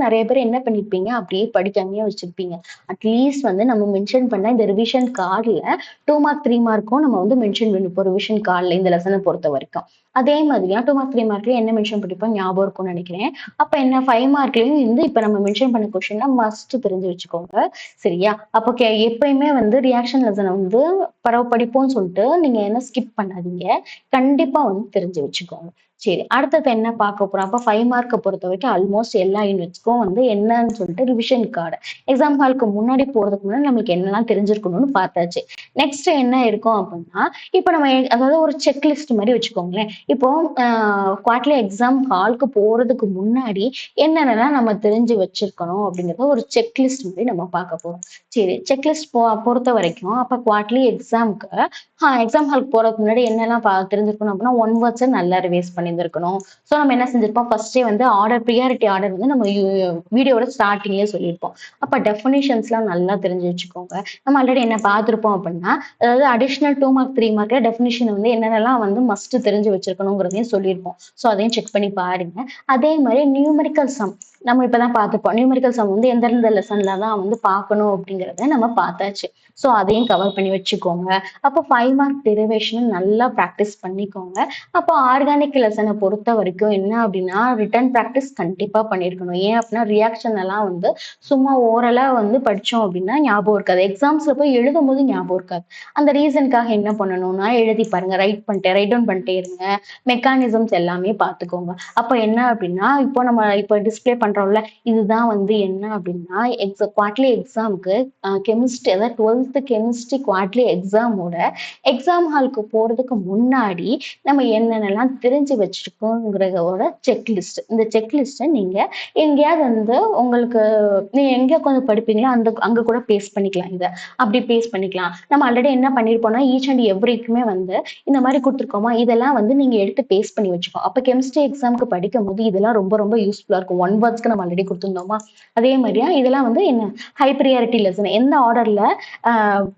நிறைய பேர் என்ன பண்ணிருப்பீங்க அப்படியே படிக்காமையே வச்சிருப்பீங்க. அட்லீஸ்ட் வந்து நம்ம மென்ஷன் பண்ண இந்த ரிவிஷன் கார்டுல 2 மார்க் 3 மார்க்கும் நம்ம வந்து மென்ஷன் பண்ணிப்போம் ரிவிஷன் கார்டுல இந்த லெசனை பொறுத்த வரைக்கும். அதே மாதிரியா 2 மார்க் 3 மார்க்லயும் என்ன மென்ஷன் பண்ணிருப்போம் ஞாபகம் இருக்கும்னு நினைக்கிறேன். அப்ப என்ன 5 மார்க்லயும் வந்து இப்ப நம்ம மென்ஷன் பண்ண கொஸ்டின் மஸ்ட் தெரிஞ்சு வச்சுக்கோங்க. சரியா அப்போ எப்பயுமே வந்து ரியாக்ஷன் லெசனை வந்து படிப்போம்னு சொல்லிட்டு நீங்க என்ன ஸ்கிப் பண்ணாதீங்க. கண்டிப்பா வந்து தெரிஞ்சு வச்சுக்கோங்க. சரி. அடுத்தது என்ன பார்க்க போறோம்? அப்ப 5 மார்க்க பொறுத்தவரைக்கும் ஆல்மோஸ்ட் எல்லா யூனிட்ஸ்க்கும் வந்து என்னன்னு சொல்லிட்டு ரிவிஷன் கார்டு. எக்ஸாம் ஹாலுக்கு முன்னாடி போறதுக்கு முன்னாடி நம்மளுக்கு என்னலாம் தெரிஞ்சிருக்கணும்னு பார்த்தாச்சு. நெக்ஸ்ட் என்ன இருக்கும் அப்டின்னா, இப்ப நம்ம அதாவது ஒரு செக் லிஸ்ட் மாரி வச்சுக்கோங்களேன். இப்போ அ குவார்ட்டர்லி எக்ஸாம் ஹாலுக்கு போறதுக்கு முன்னாடி என்னென்னலாம் நம்ம தெரிஞ்சு வச்சிருக்கணும் அப்டிங்கிறத ஒரு செக் லிஸ்ட் மாரி நம்ம பார்க்க போறோம். சரி. செக் லிஸ்ட் பொறுத்தவரைக்கும் அப்ப குவார்ட்டர்லி எக்ஸாம்க்கு எக்ஸாம் ஹாலுக்கு போறதுக்கு முன்னாடி என்னலாம் தெரிஞ்சிருக்கணும் அப்டின்னா, ஒன் வேர்ட்ஸ நல்லா ரிவைஸ் பண்ணியிருந்திருக்கணும். ஸோ நம்ம என்ன செஞ்சிருப்போம், ஃபர்ஸ்ட்டே வந்து பிரியாரிட்டி ஆர்டர் வந்து நம்ம வீடியோவோட ஸ்டார்ட்டிங்லயே சொல்லியிருப்போம். அப்ப டெஃபினிஷன்ஸ்லாம் நல்லா தெரிஞ்சு வச்சுக்கோங்க. நம்ம ஆல்ரெடி என்ன பார்த்திருப்போம் அப்டின்னா, அதாவது அடிஷனல் 2 மார்க், 3 மார்க்ல டெஃபினிஷன் வந்து என்னென்னலாம் வந்து மஸ்ட் தெரிஞ்சு வச்சிருக்கணுங்கிறதையும் சொல்லியிருப்போம். ஸோ அதையும் செக் பண்ணி பாருங்க. அதே மாரி நியூமெரிக்கல் சம் நம்ம இப்ப தான் பார்த்திருப்போம். நியூமெரிக்கல் சம் வந்து எந்தெந்த லெசன்ல தான் வந்து பார்க்கணும் அப்டிங்கிறத நம்ம பார்த்தாச்சு. ஸோ அதையும் கவர் பண்ணி வச்சுக்கோங்க. அப்போ 5 மார்க் டெரிவேஷன நல்லா பிராக்டிஸ் பண்ணிக்கோங்க. அப்போ ஆர்கானிக் லெசன பொறுத்தவரைக்கும் என்ன அப்டின்னா, ரிட்டன் பிராக்டிஸ் கண்டிப்பா பண்ணியிருக்கணும். ஏன் அப்டின்னா, ரியாக்ஷன் எல்லாம் வந்து சும்மா ஓரலா வந்து படிச்சோம் அப்டின்னா ஞாபகம் இருக்காது. எக்ஸாம்ஸ்ல போய் எழுதும்போது ஞாபகம் இருக்காது. அந்த ரீசனுக்காக என்ன பண்ணணும்னா, எழுதி பாருங்க. ரைட் டவுன் பண்ணிட்டே இருங்க. மெக்கானிசம்ஸ் எல்லாமே பார்த்துக்கோங்க. அப்ப என்ன அப்டின்னா, இப்போ டிஸ்ப்ளே பண்றோம்ல, இதுதான் வந்து என்ன அப்டின்னா, குவார்ட்டர்லி எக்ஸாம்க்கு கெமிஸ்ட்ரி அதாவது 12th கெமிஸ்ட்ரி குவார்ட்டர்லி எக்ஸாமோட எக்ஸாம் ஹாலுக்கு போறதுக்கு முன்னாடி நம்ம என்னென்னலாம் தெரிஞ்சு வச்சிருக்கோங்கிறதோட செக் லிஸ்ட். இந்த செக் லிஸ்ட்ட நீங்க எங்கேயாவது வந்து உங்களுக்கு நீங்க எங்க உட்காந்து படிப்பீங்களோ அங்க கூட பேஸ்ட் பண்ணிக்கலாம் இத. அப்படி பேஸ்ட் பண்ணிக்கலாம். நம்ம ஆல்ரெடி என்ன பண்ணியிருப்போம்னா, ஈச் அண்ட் எவ்ரிக்குமே வந்து இந்த மாரி குடுத்துருக்கோமா, இதெல்லாம் வந்து நீங்க எடுத்து பேஸ்ட் பண்ணி வச்சுக்கோ. அப்ப கெமிஸ்ட்ரி எக்ஸாம்க்கு படிக்கும்போது இதெல்லாம் ரொம்ப ரொம்ப யூஸ்ஃபுல்லா இருக்கும். ஒன் வேர்ட்ஸ்க்கு நம்ம ஆல்ரெடி குடுத்துருந்தோமா, அதே மாரியா இதெல்லாம் வந்து என்ன ஹை பிரியாரிட்டி லெசன் எந்த ஆர்டர்ல அ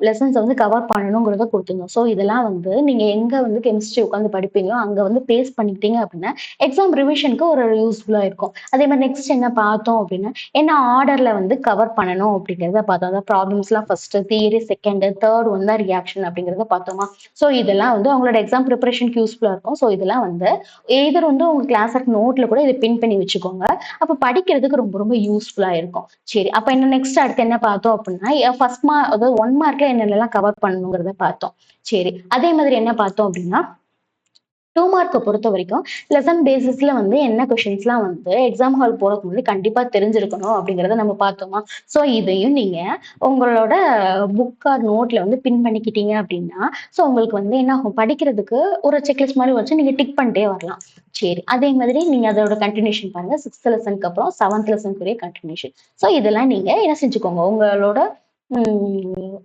லெசன்ஸ வந்து கவர் பண்ணணுங்கிறத குடுத்துருந்தோம். ஸோ இதெல்லாம் வந்து நீங்க எங்க வந்து கெமிஸ்ட்ரி உட்காந்து படிப்பீங்களோ, அங்க வந்து பேஸ்ட் பண்ணிக்கிட்டீங்க அப்படின்னா, எக்ஸாம் ரிவிஷனுக்கு ஒரு யூஸ்ஃபுல்லா இருக்கும். அதே மாரி நெக்ஸ்ட் என்ன பார்த்தோம் அப்படின்னா, என்ன ஆர்டர்ல வந்து கவர் பண்ணணும் அப்படிங்கிறத பார்த்தோம். அதாவது ப்ராப்ளம்ஸ்லாம் first, theory second, third one தான் ரியாக்ஷன் அப்படிங்கிறத பார்த்தோமா. ஸோ இதெல்லாம் வந்து உங்களோட எக்ஸாம் பிரிப்பரேஷனுக்கு யூஸ்ஃபுல்லா இருக்கும். ஸோ இதெல்லாம் வந்து எய்தர் வந்து உங்க கிளாஸ் ஒர்க் நோட்ல கூட இத பின் பண்ணி வச்சுக்கோங்க. அப்ப படிக்கிறதுக்கு ரொம்ப ரொம்ப யூஸ்ஃபுல்லா இருக்கும். சரி. அப்ப என்ன நெக்ஸ்ட் அடுத்து என்ன பார்த்தோம் அப்டின்னா, ஃபர்ஸ்ட் அதாவது 1 மார்க்ல என்னென்னலாம் கவர் பண்ணணுங்கிறத பார்த்தோம். சரி. அதே மாதிரி என்ன பார்த்தோம் அப்டின்னா, 2 மார்க்க பொறுத்தவரைக்கும் லெசன் பேசிஸ்ல வந்து என்ன கொஸ்டின்ஸ்லாம் வந்து எக்ஸாம் ஹால் போறதுக்கு முன்னாடி கண்டிப்பா தெரிஞ்சிருக்கணும் அப்டிங்கிறத நம்ம பார்த்தோமா. ஸோ இதையும் நீங்க உங்களோட புக் ஆர் நோட்ல வந்து பின் பண்ணிக்கிட்டீங்க அப்டின்னா, ஸோ உங்களுக்கு வந்து என்ன ஆகும் படிக்கிறதுக்கு ஒரு செக்லிஸ்ட் மாரி வச்சு நீங்க டிக் பண்ணிட்டே வரலாம். சரி. அதே மாதிரி நீங்க அதோட கன்டினியூஷன் பாருங்க. 6த் லெசனுக்கு அப்புறம் 7த் லெசனுக்குரிய கன்டினியூஷன். ஸோ இதெல்லாம் நீங்க என்ன செஞ்சுக்கோங்க. உங்களோட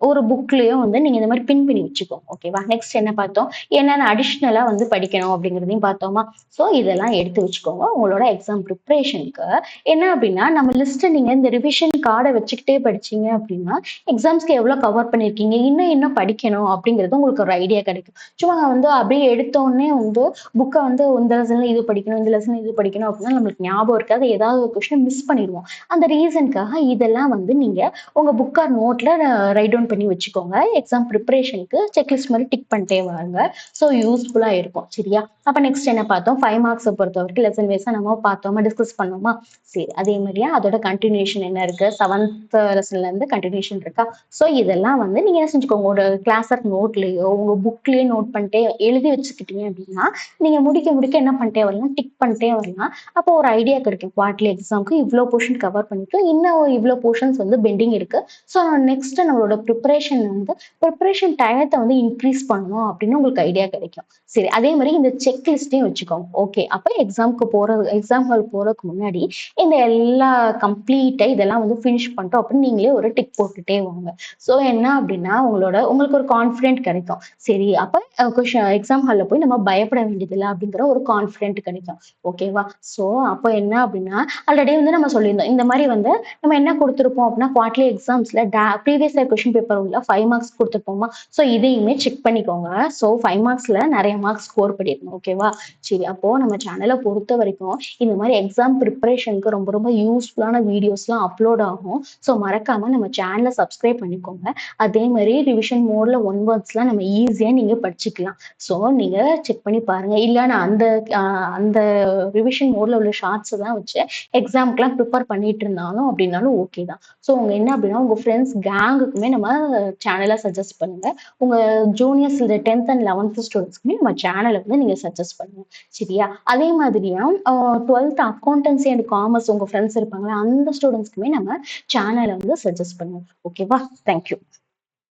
ஒரு புக்லயும் வந்து நீங்க இந்த மாரி பின் பண்ணி வச்சுக்கோங்க. ஓகேவா? நெக்ஸ்ட் என்ன பார்த்தோம்? என்னென்ன அடிஷனலா வந்து படிக்கணும் அப்படிங்கிறதையும் பார்த்தோமா? ஸோ இதெல்லாம் எடுத்து வச்சுக்கோங்க. உங்களோட எக்ஸாம் ப்ரிப்பரேஷனுக்கு என்ன அப்படின்னா, நம்ம லிஸ்ட்ட நீங்க இந்த ரிவிஷன் கார்ட வச்சுக்கிட்டே படிச்சீங்க அப்படின்னா, எக்ஸாம்ஸ்க்கு எவ்வளோ கவர் பண்ணியிருக்கீங்க, இன்னும் என்ன படிக்கணும் அப்படிங்கிறது உங்களுக்கு ஒரு ஐடியா கிடைக்கும். சும்மா வந்து அப்படியே எடுத்தோனே வந்து புக்க வந்து இந்த லெசன்ல இது படிக்கணும், இந்த லெசன்ல இது படிக்கணும் அப்படின்னா நம்மளுக்கு ஞாபகம் இருக்காது. ஏதாவது ஒரு கொஸ்டின் மிஸ் பண்ணிருவோம். அந்த ரீசனுக்காக இதெல்லாம் வந்து நீங்க உங்க புக் ஆர் நோட்ல ரைட் டவுன் பண்ணி வச்சுக்கோங்க. எக்ஸாம் ப்ரிப்பரேஷனுக்கு செக்லிஸ்ட் மாரி டிக் பண்ணிட்டே வாங்க. ஸோ யூஸ்ஃபுல்லா இருக்கும். சரியா? அப்ப நெக்ஸ்ட் என்ன பார்த்தோம்? 5 மார்க்ஸ பொறுத்தவரைக்கும் லெசன் வைஸா நம்ம பார்த்தோமா, டிஸ்கஸ் பண்ணோமா? சரி. அதே மாரியா அதோட கன்டினியூஷன் என்ன இருக்கு? 7த் லெசன்ல இருந்து கன்டினியூஷன் இருக்கா? ஸோ இதெல்லாம் வந்து நீங்க என்ன செஞ்சுக்கோங்க, ஒரு கிளாஸ் ஒர்க் நோட்லயோ, உங்க புக்லயே நோட் பண்ணிட்டே எழுதி வச்சுக்கிட்டீங்க அப்படின்னா, நீங்க முடிக்க முடிக்க என்ன பண்ணிட்டே வரலாம், டிக் பண்ணிட்டே வரலாம். அப்போ ஒரு ஐடியா கிடைக்கும். குவார்ட்டர்லி எக்ஸாம்க்கு இவ்ளோ போர்ஷன் கவர் பண்ணிட்டோம். இன்னும் இவ்ளோ போர்ஷன்ஸ் வந்து பெண்டிங் இருக்கு. ஸோ நெக்ஸ்ட் நம்மளோட ப்ரிப்பரேஷன் டயத்த வந்து இன்க்ரீஸ் பண்ணணும் அப்படின்னு உங்களுக்கு ஐடியா கிடைக்கும். சரி. அதே மாரி இந்த செக் லிஸ்ட்டையும் வச்சுக்கோங்க. ஓகே. அப்ப எக்ஸாம் ஹால் போறதுக்கு முன்னாடி இந்த எல்லா கம்ப்ளீட்டா இதெல்லாம் வந்து ஃபினிஷ் பண்ணிட்டோம் அப்படின்னு நீங்களே ஒரு டிக் போட்டுட்டே வாங்க. ஸோ என்ன அப்படின்னா, உங்களுக்கு ஒரு கான்ஃபிடென்ட் கிடைக்கும். சரி. அப்ப எக்ஸாம் ஹால்ல போய் நம்ம பயப்பட வேண்டியதில்ல அப்படிங்கிற ஒரு கான்ஃபிடென்ட் கிடைக்கும். ஓகேவா? ஸோ அப்ப என்ன அப்படின்னா, ஆல்ரெடி வந்து நம்ம சொல்லியிருந்தோம். இந்த மாரி வந்து நம்ம என்ன குடுத்திருப்போம் அப்படின்னா, குவார்ட்டர்லி எக்ஸாம்ஸ்ல ப்ரீவியஸ் இயர் கொஸ்டின் பேப்பர் உள்ள 5 மார்க்ஸ் குடுத்திருப்போமா? ஸோ இதையுமே செக் பண்ணிக்கோங்க. ஸோ 5 மார்க்ஸ்ல நெறைய மார்க்ஸ் ஸ்கோர் பண்ணியிருக்கணும். ஓகேவா? சரி. அப்போ நம்ம சேனல பொறுத்தவரைக்கும் இந்த மாரி எக்ஸாம் ப்ரிப்பரேஷனுக்கு ரொம்ப ரொம்ப யூஸ்ஃபுல்லான வீடியோஸ்லாம் அப்லோட் ஆகும். ஸோ மறக்காம நம்ம சேனல சப்ஸ்கிரைப் பண்ணிக்கோங்க. அதே மாரி ரிவிஷன் மோட்ல ஒன் வேர்ட்ஸ்லாம் நம்ம ஈஸியா நீங்க படிச்சுக்கலாம். ஸோ நீங்க செக் பண்ணி பாருங்க. இல்ல நான் அந்த ரிவிஷன் மோட்ல உள்ள ஷார்ட்ஸ் தான் வச்சு எக்ஸாம்க்குலாம் ப்ரிப்பேர் பண்ணிட்டு இருந்தாலும் அப்படின்னாலும் ஓகே தான். ஸோ உங்க என்ன அப்படின்னா, உங்க ஃப்ரெண்ட்ஸ் கேங்குக்குமே நம்ம சேனலை சஜஸ்ட் பண்ணுங்க. உங்க ஜூனியர்ஸ் 10th அண்ட் 11th ஸ்டூடெண்ட்ஸ்க்குமே நம்ம சேனலை வந்து நீங்க சஜஸ்ட் பண்ணுங்க. சரியா? அதே மாதிரியா 12th அக்கௌண்டன்சி அண்ட் காமர்ஸ் உங்க ஃப்ரெண்ட்ஸ் இருப்பாங்களா, அந்த ஸ்டூடெண்ட்ஸ்க்குமே நம்ம சேனலை வந்து சஜஸ்ட் பண்ணுவோம். ஓகேவா? தேங்க்யூ.